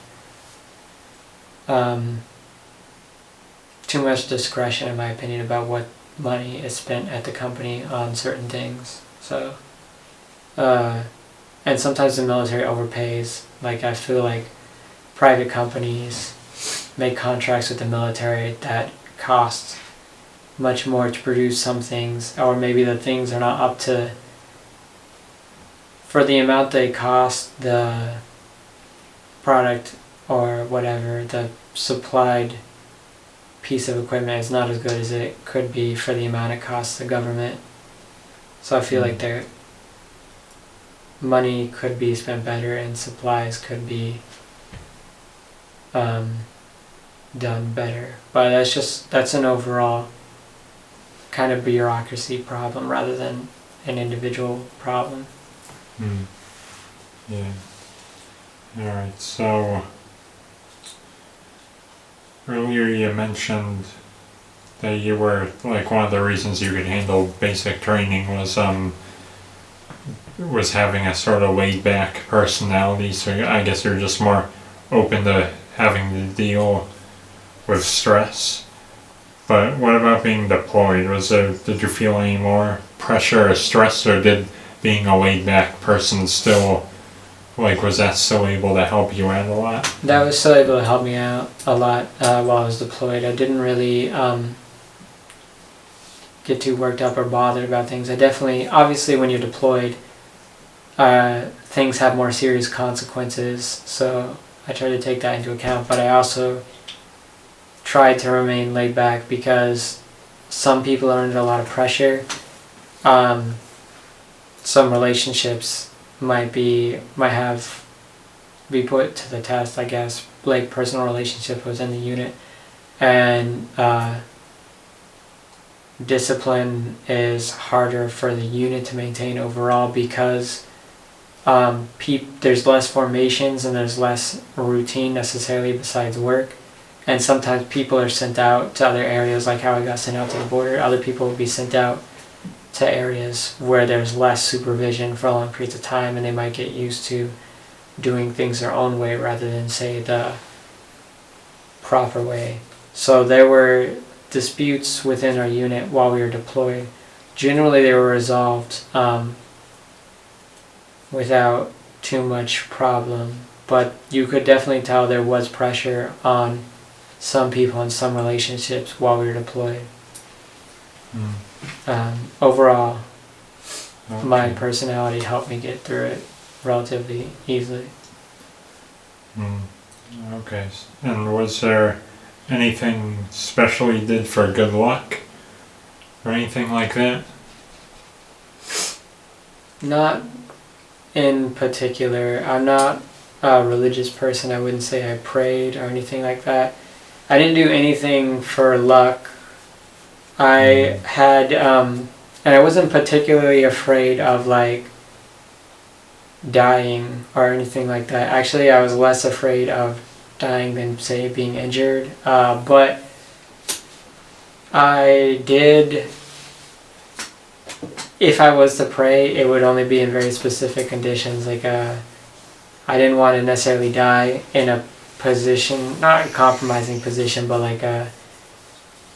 too much discretion, in my opinion, about what money is spent at the company on certain things. So, and sometimes the military overpays. Like I feel like private companies make contracts with the military that cost much more to produce some things, or maybe the things are not up to, for the amount they cost, the product or whatever, the supplied piece of equipment is not as good as it could be for the amount it costs the government. So I feel like their money could be spent better and supplies could be done better. But that's an overall kind of bureaucracy problem rather than an individual problem. Yeah. Alright, so earlier you mentioned that you were, like, one of the reasons you could handle basic training was having a sort of laid back personality, so I guess you're just more open to having to deal with stress. But what about being deployed? Did you feel any more pressure or stress, or did being a laid back person still, like, was that still able to help you out a lot? That was still able to help me out a lot while I was deployed. I didn't really get too worked up or bothered about things. I definitely, obviously when you're deployed, things have more serious consequences. So I try to take that into account, but I also try to remain laid back because some people are under a lot of pressure. Some relationships might be put to the test, I guess. Like personal relationship within the unit, and discipline is harder for the unit to maintain overall because there's less formations and there's less routine necessarily besides work. And sometimes people are sent out to other areas, like how I got sent out to the border. Other people will be sent out to areas where there's less supervision for long periods of time, and they might get used to doing things their own way rather than, say, the proper way. So there were disputes within our unit while we were deployed. Generally, they were resolved without too much problem, but you could definitely tell there was pressure on some people in some relationships while we were deployed. Overall, okay. My personality helped me get through it relatively easily. Okay. And was there anything special you did for good luck? Or anything like that? Not in particular. I'm not a religious person. I wouldn't say I prayed or anything like that. I didn't do anything for luck. I had, and I wasn't particularly afraid of like dying or anything like that. Actually, I was less afraid of dying than, say, being injured. But I did, if I was to pray, it would only be in very specific conditions. Like, I didn't want to necessarily die in a position, not a compromising position, but like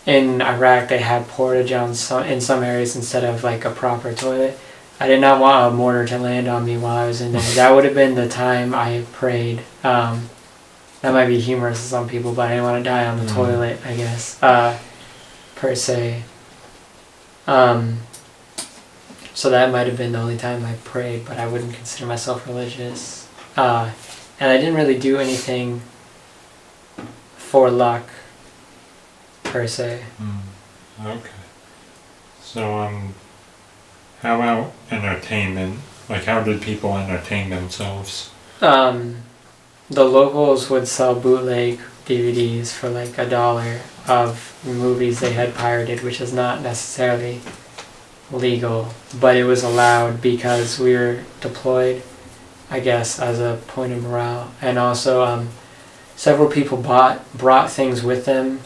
in Iraq they had portage in some areas instead of like a proper toilet. I did not want a mortar to land on me while I was in there. That would have been the time I prayed. That might be humorous to some people, but I didn't want to die on the toilet, I guess, per se. So that might have been the only time I prayed, but I wouldn't consider myself religious. And I didn't really do anything for luck, per se. Okay. So, how about entertainment? Like, how did people entertain themselves? The locals would sell bootleg DVDs for like $1 of movies they had pirated, which is not necessarily legal, but it was allowed because we were deployed, I guess, as a point of morale. And also, several people brought things with them,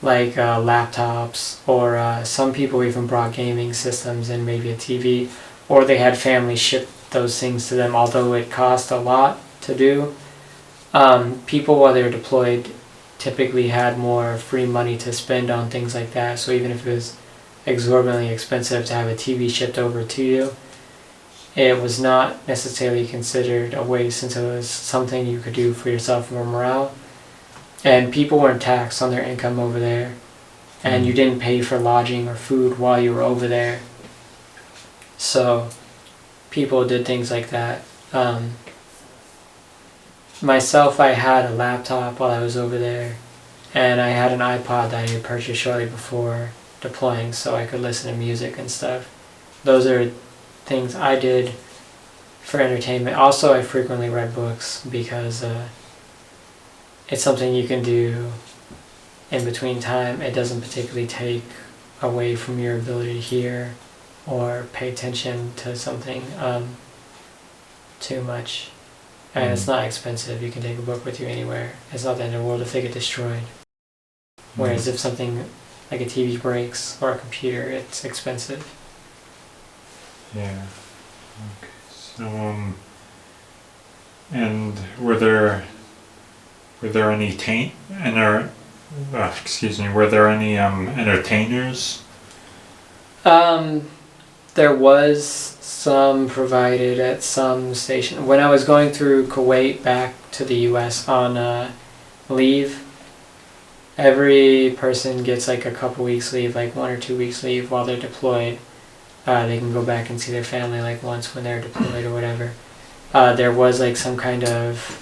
like laptops, or some people even brought gaming systems and maybe a TV, or they had family ship those things to them, although it cost a lot to do. People while they were deployed typically had more free money to spend on things like that, so even if it was exorbitantly expensive to have a TV shipped over to you, it was not necessarily considered a waste since it was something you could do for yourself for morale. And people weren't taxed on their income over there, and you didn't pay for lodging or food while you were over there. So people did things like that. Myself, I had a laptop while I was over there, and I had an iPod that I had purchased shortly before deploying so I could listen to music and stuff. Those are things I did for entertainment. Also, I frequently read books because it's something you can do in between time. It doesn't particularly take away from your ability to hear or pay attention to something too much. And it's not expensive. You can take a book with you anywhere. It's not the end of the world if they get destroyed. Whereas if something like a TV breaks or a computer, it's expensive. Yeah. Okay. So, and were there any were there any entertainers? There was some provided at some station. When I was going through Kuwait back to the US on leave, every person gets like a couple weeks leave, like 1 or 2 weeks leave while they're deployed. they can go back and see their family like once when they're deployed or whatever. There was like some kind of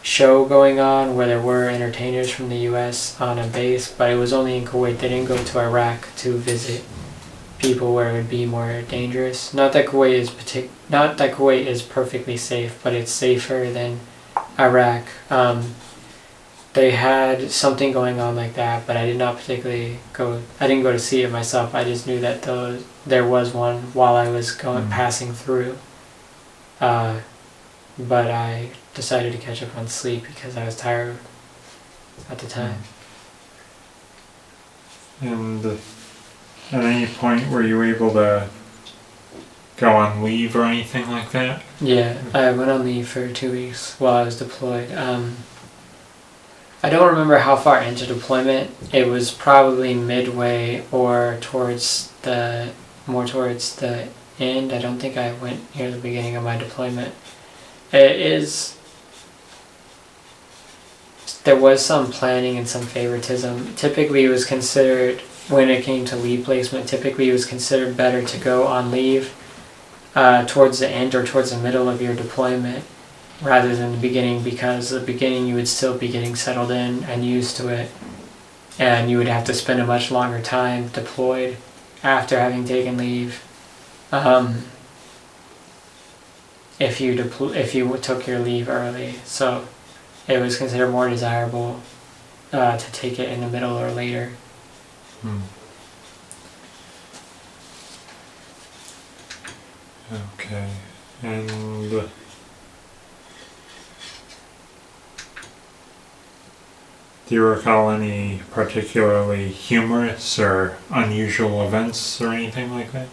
show going on where there were entertainers from the U.S. on a base, but it was only in Kuwait. They didn't go to Iraq to visit people where it would be more dangerous. Not that Kuwait is perfectly safe, but it's safer than Iraq. They had something going on like that, but I did not particularly go. I didn't go to see it myself. I just knew that there was one while I was passing through. But I decided to catch up on sleep because I was tired at the time. And at any point were you able to go on leave or anything like that? Yeah, I went on leave for 2 weeks while I was deployed. I don't remember how far into deployment. It was probably midway or towards the end. I don't think I went near the beginning of my deployment. There was some planning and some favoritism. Typically it was considered, when it came to leave placement, typically it was considered better to go on leave towards the end or towards the middle of your deployment rather than the beginning, because the beginning you would still be getting settled in and used to it, and you would have to spend a much longer time deployed after having taken leave. If you took your leave early, so it was considered more desirable to take it in the middle or later. Okay, and do you recall any particularly humorous or unusual events or anything like that?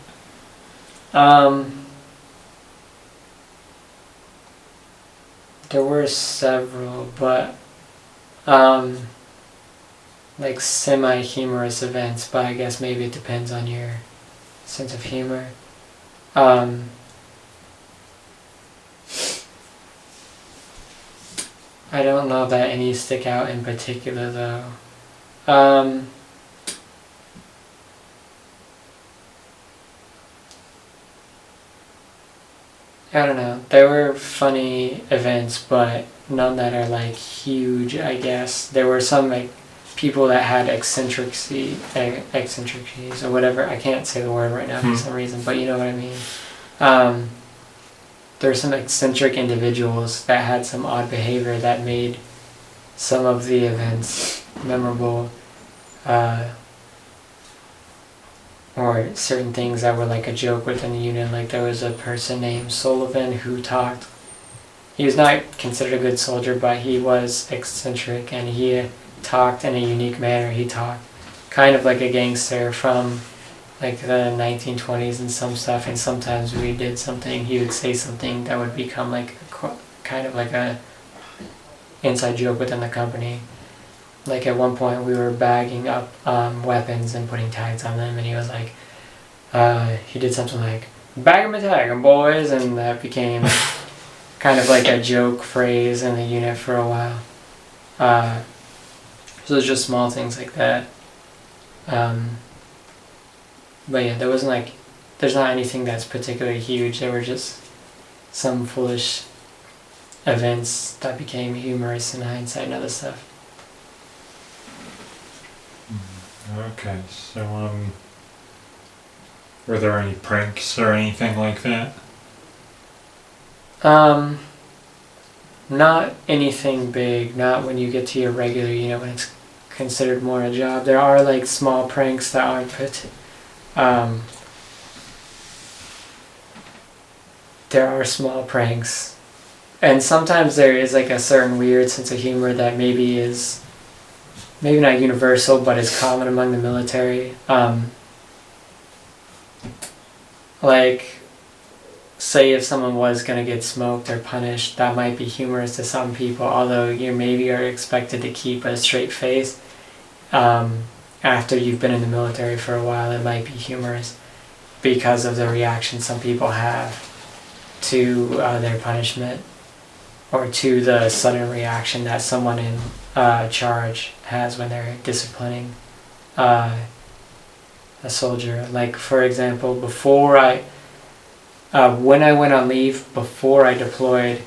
There were several, but like semi-humorous events, but I guess maybe it depends on your sense of humor. I don't know that any stick out in particular though. I don't know. There were funny events, but none that are like huge, I guess. There were some like people that had eccentricities or whatever. I can't say the word right now for some reason, but you know what I mean. There were some eccentric individuals that had some odd behavior that made some of the events memorable. Or certain things that were like a joke within the unit. Like there was a person named Sullivan who talked. He was not considered a good soldier, but he was eccentric and he talked in a unique manner. He talked kind of like a gangster from like the 1920s and some stuff, and sometimes we did something, he would say something that would become like kind of like a inside joke within the company. Like at one point we were bagging up weapons and putting tags on them, and he was like, he did something like, "Bag 'em and tag 'em, boys," and that became kind of like a joke phrase in the unit for a while. So it's just small things like that. But yeah, there's not anything that's particularly huge. There were just some foolish events that became humorous in hindsight and other stuff. Okay, so were there any pranks or anything like that? Not anything big, not when you get to your regular unit when it's considered more a job. There are like small pranks that aren't there are small pranks. And sometimes there is like a certain weird sense of humor that maybe is maybe not universal, but is common among the military. Like, say if someone was going to get smoked or punished, that might be humorous to some people, although you maybe are expected to keep a straight face. After you've been in the military for a while, it might be humorous because of the reaction some people have to their punishment, or to the sudden reaction that someone in charge has when they're disciplining. a soldier. Like, for example, when I went on leave, before I deployed,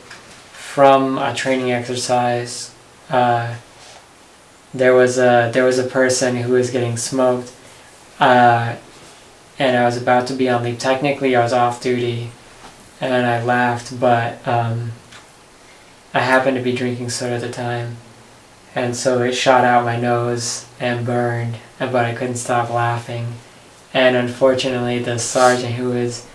from a training exercise, there was a person who was getting smoked, and I was about to be on leave. Technically, I was off duty, and I laughed, but I happened to be drinking soda at the time, and so it shot out my nose and burned, but I couldn't stop laughing. And unfortunately, the sergeant who was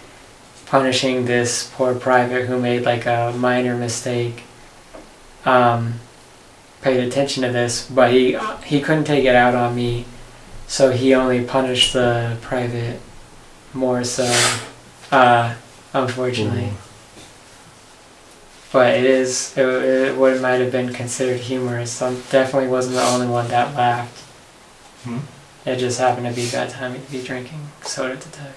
punishing this poor private who made like a minor mistake paid attention to this, but he couldn't take it out on me, so he only punished the private more so, unfortunately. Ooh. But it might have been considered humorous. I definitely wasn't the only one that laughed. Hmm? It just happened to be bad timing to be drinking soda at the time.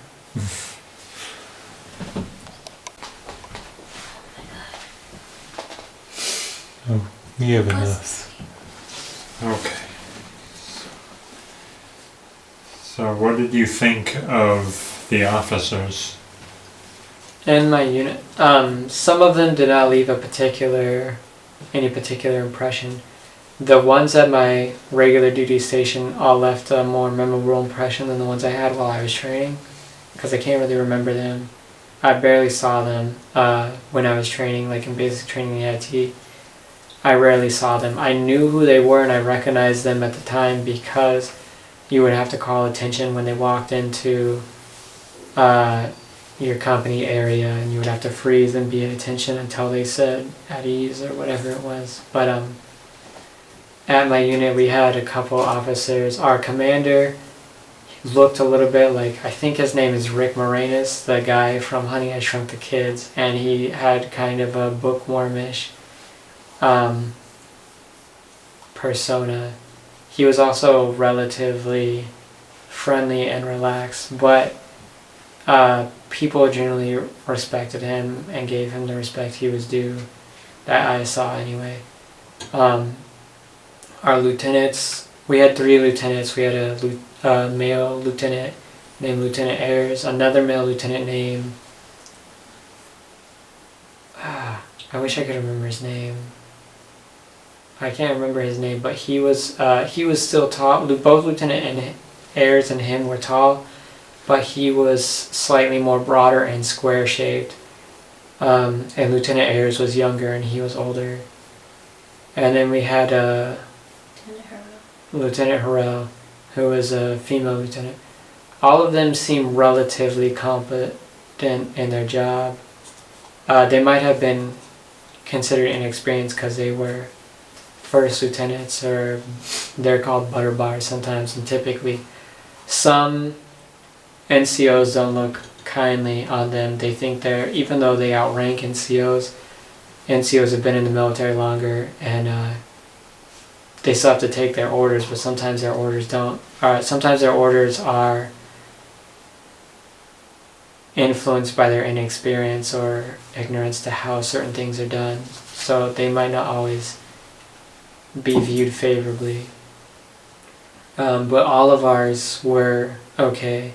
Oh, we have enough. Okay. So what did you think of the officers? In my unit, some of them did not leave any particular impression. The ones at my regular duty station all left a more memorable impression than the ones I had while I was training, because I can't really remember them. I barely saw them when I was training, like in basic training EIT. I rarely saw them. I knew who they were and I recognized them at the time because you would have to call attention when they walked into your company area, and you would have to freeze and be at attention until they said at ease or whatever it was. But at my unit we had a couple officers. Our commander looked a little bit like, I think his name is Rick Moranis, the guy from Honey, I Shrunk the Kids, and he had kind of a bookwormish persona. He was also relatively friendly and relaxed, but people generally respected him and gave him the respect he was due, that I saw anyway. Our lieutenants, we had 3 lieutenants. We had a male lieutenant named Lieutenant Ayers, another male lieutenant named, I wish I could remember his name. I can't remember his name, but he was still tall. Both Lieutenant Ayers and him were tall, but he was slightly more broader and square shaped. And Lieutenant Ayers was younger and he was older. And then we had Lieutenant Harrell, who was a female lieutenant. All of them seemed relatively competent in their job. They might have been considered inexperienced because they were first lieutenants, or they're called butter bars sometimes, and typically some NCOs don't look kindly on them. They think even though they outrank NCOs have been in the military longer, and they still have to take their orders, but sometimes their orders don't. Sometimes their orders are influenced by their inexperience or ignorance to how certain things are done. So they might not always be viewed favorably. But all of ours were okay,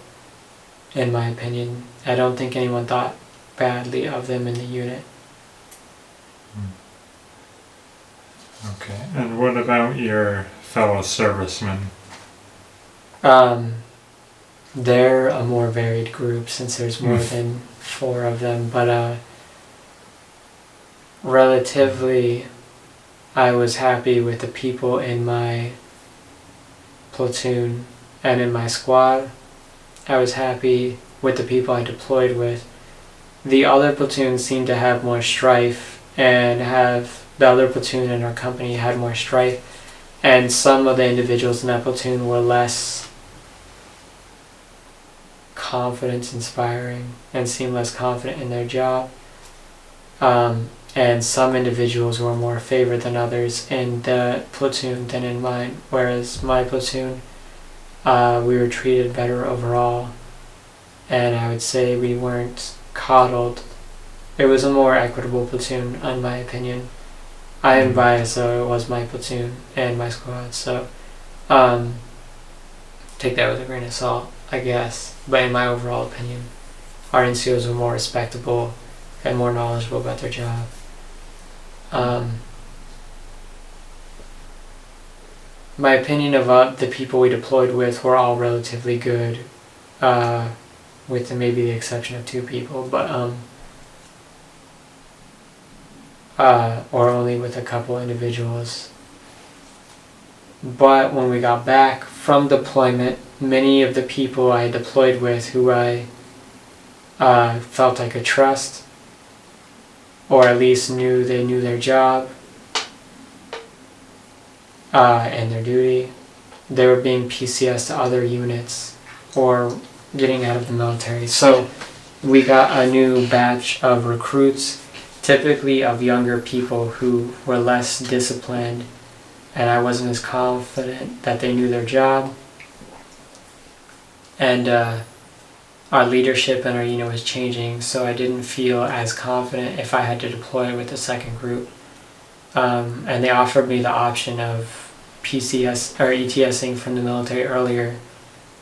in my opinion. I don't think anyone thought badly of them in the unit. Okay, and what about your fellow servicemen? They're a more varied group since there's more than 4 of them, but relatively I was happy with the people in my platoon and in my squad. I was happy with the people I deployed with. The other platoons seemed to have more strife, and the other platoon in our company had more strife, and some of the individuals in that platoon were less confidence inspiring and seemed less confident in their job. And some individuals were more favored than others in the platoon than in mine, whereas my platoon, we were treated better overall, and I would say we weren't coddled. It was a more equitable platoon, in my opinion. I am biased, so it was my platoon and my squad, so take that with a grain of salt. I guess. But in my overall opinion, our NCOs were more respectable and more knowledgeable about their job. My opinion of the people we deployed with were all relatively good, with maybe the exception of 2 people, but or only with a couple individuals. But when we got back from deployment, many of the people I deployed with who I felt I could trust, or at least knew they knew their job and their duty, they were being PCS to other units or getting out of the military. So we got a new batch of recruits, typically of younger people who were less disciplined, and I wasn't as confident that they knew their job. And our leadership in our unit was changing, so I didn't feel as confident if I had to deploy with the second group. And they offered me the option of PCS or ETSing from the military earlier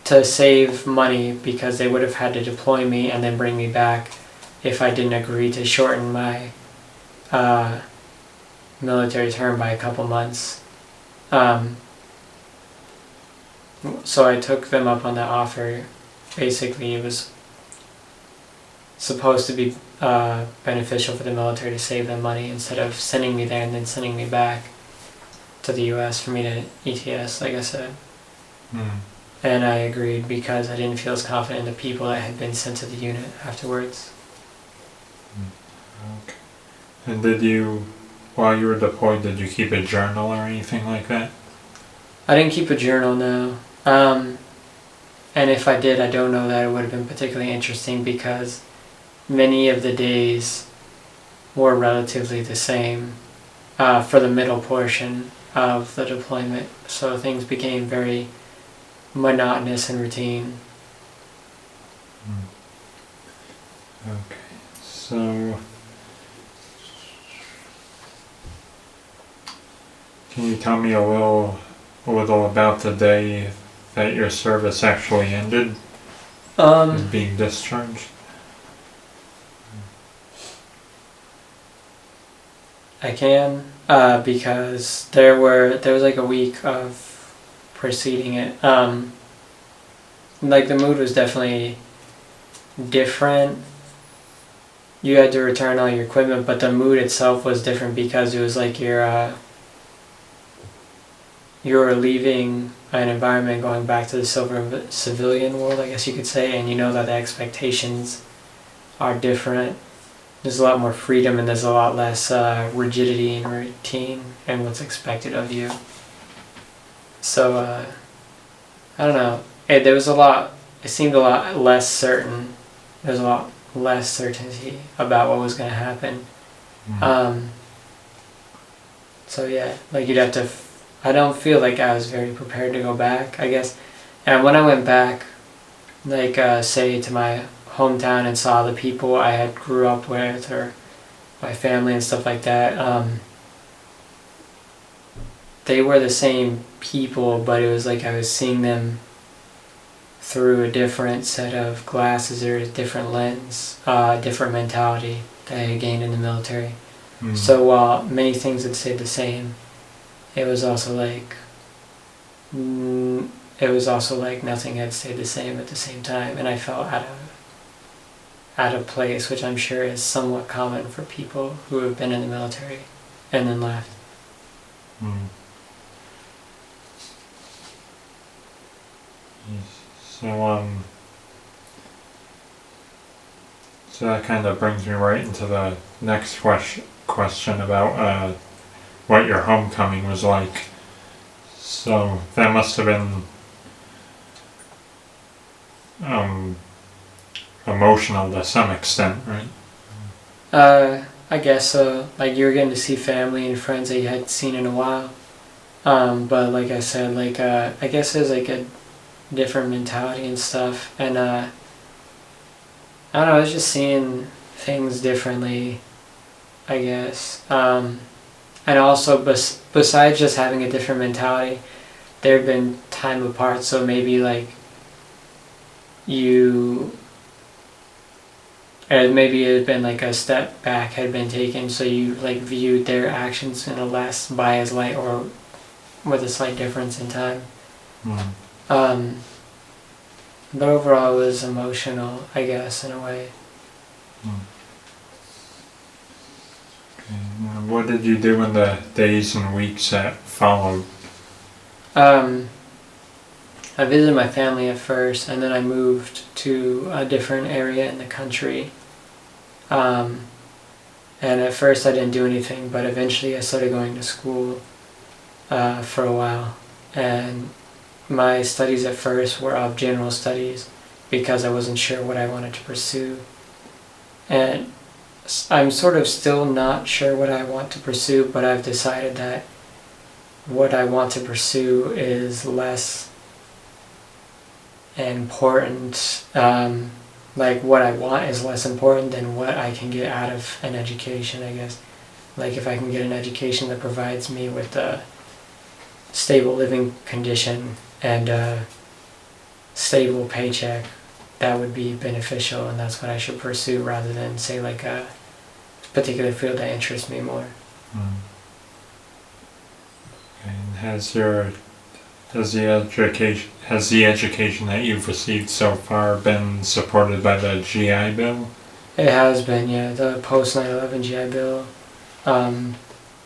to save money, because they would have had to deploy me and then bring me back if I didn't agree to shorten my military term by a couple months. So I took them up on that offer. Basically, it was supposed to be beneficial for the military to save them money instead of sending me there and then sending me back to the US for me to ETS, like I said. And I agreed because I didn't feel as confident in the people that had been sent to the unit afterwards. Okay. And did you, while you were deployed, did you keep a journal or anything like that? I didn't keep a journal, no. And if I did, I don't know that it would have been particularly interesting, because many of the days were relatively the same for the middle portion of the deployment. So things became very monotonous and routine. Okay, so can you tell me a little about the day that your service actually ended and being discharged? I can, because there was like a week of preceding it. Like the mood was definitely different. You had to return all your equipment, but the mood itself was different because it was like you're leaving an environment, going back to the civilian world, I guess you could say, and you know that the expectations are different. There's a lot more freedom, and there's a lot less rigidity and routine and what's expected of you. So, I don't know. It seemed a lot less certain. There was a lot less certainty about what was going to happen. So yeah, like you'd have to... I don't feel like I was very prepared to go back, I guess. And when I went back, like say to my hometown and saw the people I had grew up with, or my family and stuff like that, they were the same people, but it was like I was seeing them through a different set of glasses or a different lens, different mentality that I had gained in the military. So while many things had stayed the same, it was also like nothing had stayed the same at the same time, and I felt out of place, which I'm sure is somewhat common for people who have been in the military and then left. So that kind of brings me right into the next question about what your homecoming was like. So that must have been emotional to some extent, right? I guess so. Like you were getting to see family and friends that you hadn't seen in a while. But like I said, like I guess there's like a different mentality and stuff, and I don't know, I was just seeing things differently, I guess. And also, besides just having a different mentality, there have been time apart, so maybe like maybe it had been like a step back had been taken, so you like viewed their actions in a less biased light or with a slight difference in time. Mm. But overall it was emotional, I guess, in a way. Mm. Okay. Now, what did you do in the days and weeks that followed? I visited my family at first, and then I moved to a different area in the country. And at first I didn't do anything, but eventually I started going to school for a while. And my studies at first were of general studies because I wasn't sure what I wanted to pursue. And I'm sort of still not sure what I want to pursue, but I've decided that what I want to pursue is less important. Like what I want is less important than what I can get out of an education, I guess. Like if I can get an education that provides me with a stable living condition and a stable paycheck, that would be beneficial, and that's what I should pursue rather than say like a particular field that interests me more. Mm. And has the education that you've received so far been supported by the GI Bill? It has been, yeah. The post 9/11 GI Bill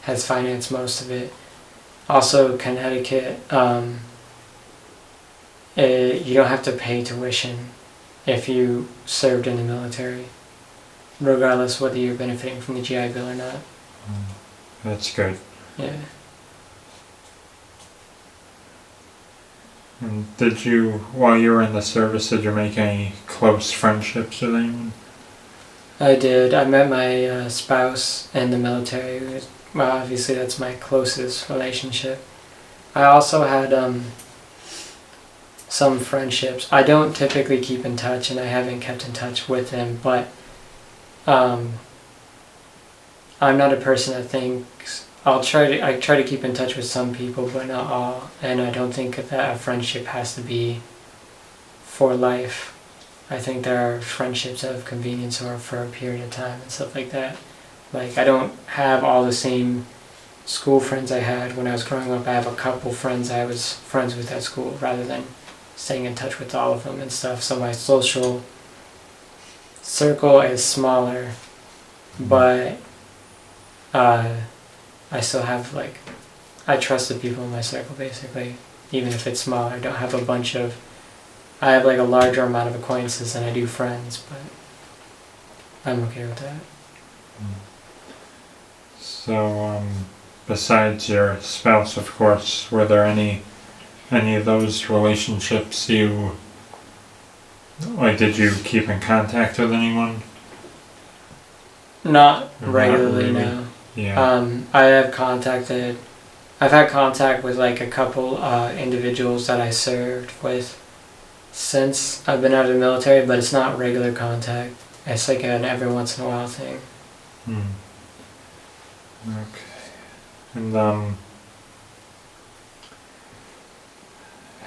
has financed most of it. Also, Connecticut, you don't have to pay tuition if you served in the military, regardless whether you're benefiting from the GI Bill or not. That's good. Yeah. And while you were in the service, did you make any close friendships with anyone? I did. I met my spouse in the military. Well, obviously that's my closest relationship. I also had some friendships. I don't typically keep in touch, and I haven't kept in touch with them, but I'm not a person that thinks... I try to keep in touch with some people, but not all, and I don't think that a friendship has to be for life. I think there are friendships of convenience or for a period of time and stuff like that. Like, I don't have all the same school friends I had when I was growing up. I have a couple friends I was friends with at school rather than staying in touch with all of them and stuff. So my social circle is smaller, but I still have, like, I trust the people in my circle, basically. Even if it's small, I don't have I have, like, a larger amount of acquaintances than I do friends, but I'm okay with that. So, besides your spouse, of course, were there any of those relationships did you keep in contact with anyone? Not Or not regularly, really? no. Yeah. I've had contact with like a couple individuals that I served with since I've been out of the military, but it's not regular contact. It's like an every once in a while thing. Okay. And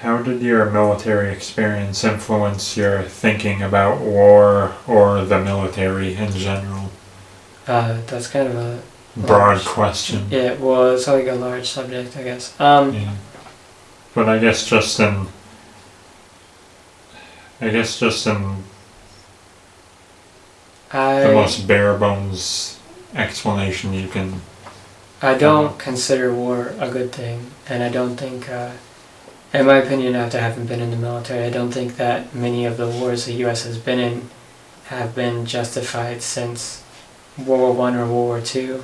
how did your military experience influence your thinking about war or the military in general? That's kind of a Broad question. Yeah, well, it's like a large subject, I guess. Yeah. But I guess just in the most bare bones explanation you can. I don't consider war a good thing, and I don't think, in my opinion, after having been in the military, I don't think that many of the wars the U.S. has been in have been justified since World War I or World War II.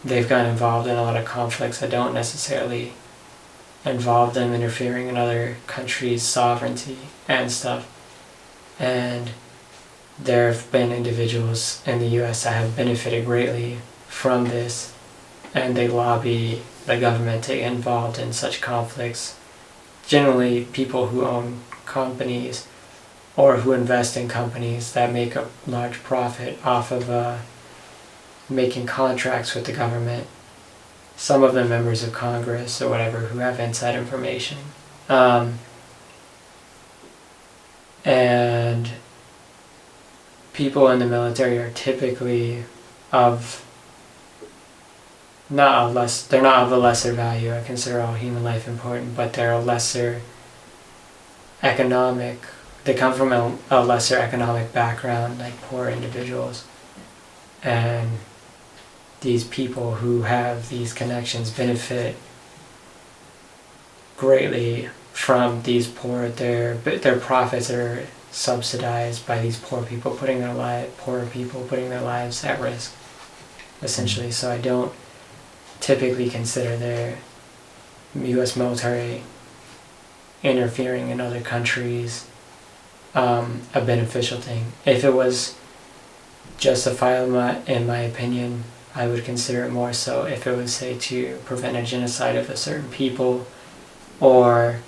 They've gotten involved in a lot of conflicts that don't necessarily involve them interfering in other countries' sovereignty and stuff. And there have been individuals in the U.S. that have benefited greatly from this, and they lobby the government to get involved in such conflicts. Generally, people who own companies or who invest in companies that make a large profit off of making contracts with the government. Some of them members of Congress or whatever who have inside information. and people in the military are typically of they're not of a lesser value. I consider all human life important, but they're a lesser economic, they come from a lesser economic background, like poor individuals. And these people who have these connections benefit greatly from these poor, their profits are subsidized by these poor people putting their lives at risk, essentially. So I don't typically consider their U.S. military interfering in other countries a beneficial thing. If it was justifiable, in my opinion, I would consider it more so if it was, say, to prevent a genocide of a certain people, or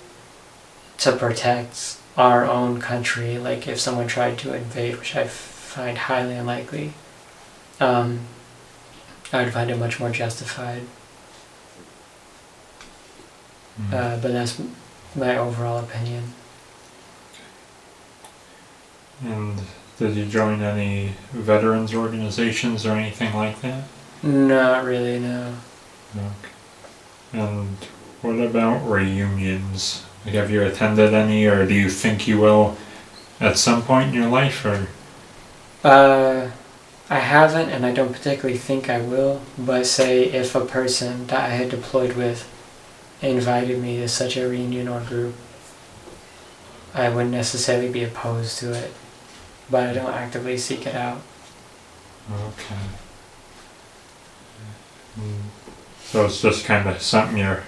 to protect our own country, like if someone tried to invade, which I find highly unlikely. I would find it much more justified. But that's my overall opinion. And did you join any veterans organizations or anything like that? Not really, no. Okay. And what about reunions? Like, have you attended any, or do you think you will at some point in your life, or? I haven't, and I don't particularly think I will, but say if a person that I had deployed with invited me to such a reunion or group, I wouldn't necessarily be opposed to it, but I don't actively seek it out. Okay. So it's just kind of something you're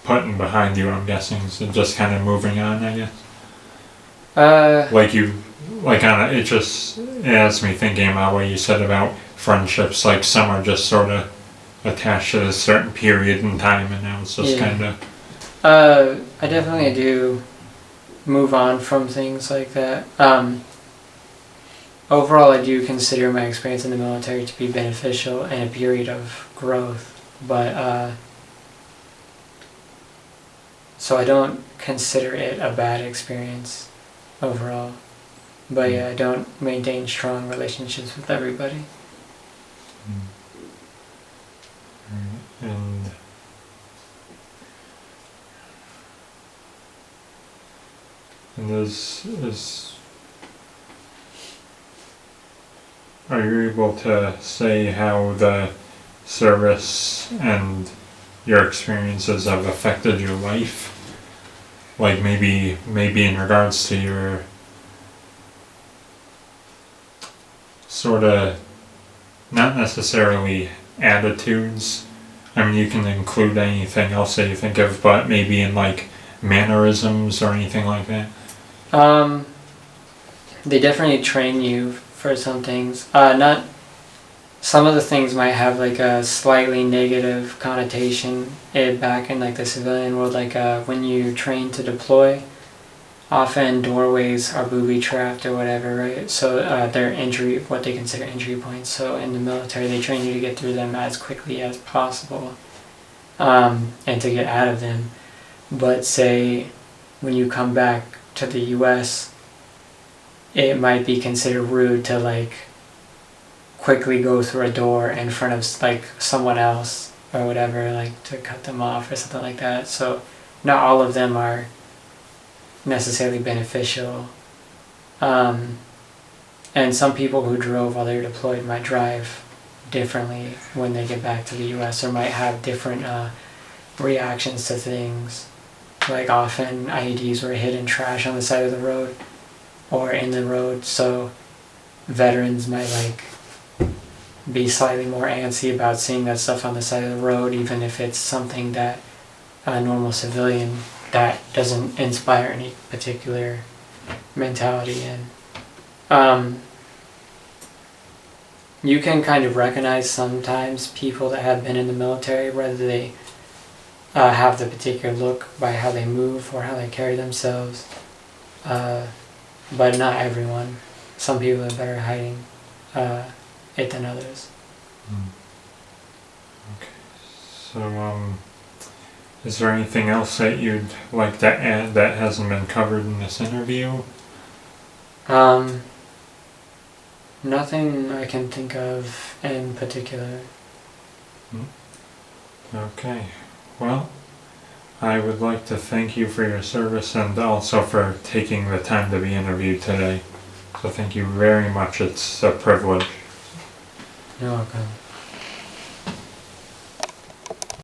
putting behind you, I'm guessing, so just kind of moving on, I guess? It just has me thinking about what you said about friendships, like some are just sort of attached to a certain period in time, and now it's just kind of... I definitely do move on from things like that. Overall, I do consider my experience in the military to be beneficial and a period of growth, but so I don't consider it a bad experience overall. But yeah, I don't maintain strong relationships with everybody. And are you able to say how the service and your experiences have affected your life? Like maybe in regards to your sort of, not necessarily attitudes. I mean, you can include anything else that you think of, but maybe in like mannerisms or anything like that. They definitely train you for some things. Not some of the things might have like a slightly negative connotation back in like the civilian world, like when you train to deploy, often doorways are booby trapped or whatever, right? So they're what they consider entry points. So in the military, they train you to get through them as quickly as possible, and to get out of them. But say when you come back to the U.S., it might be considered rude to like quickly go through a door in front of like someone else or whatever, like to cut them off or something like that. So not all of them are necessarily beneficial. And some people who drove while they were deployed might drive differently when they get back to the U.S. or might have different reactions to things. Like often IEDs were hid in trash on the side of the road or in the road, so veterans might like be slightly more antsy about seeing that stuff on the side of the road, even if it's something that a normal civilian that doesn't inspire any particular mentality in. You can kind of recognize sometimes people that have been in the military, whether they have the particular look by how they move or how they carry themselves, but not everyone. Some people are better at hiding it than others. Okay, so is there anything else that you'd like to add that hasn't been covered in this interview? Nothing I can think of in particular. Okay. Well, I would like to thank you for your service and also for taking the time to be interviewed today. So thank you very much. It's a privilege. You're welcome.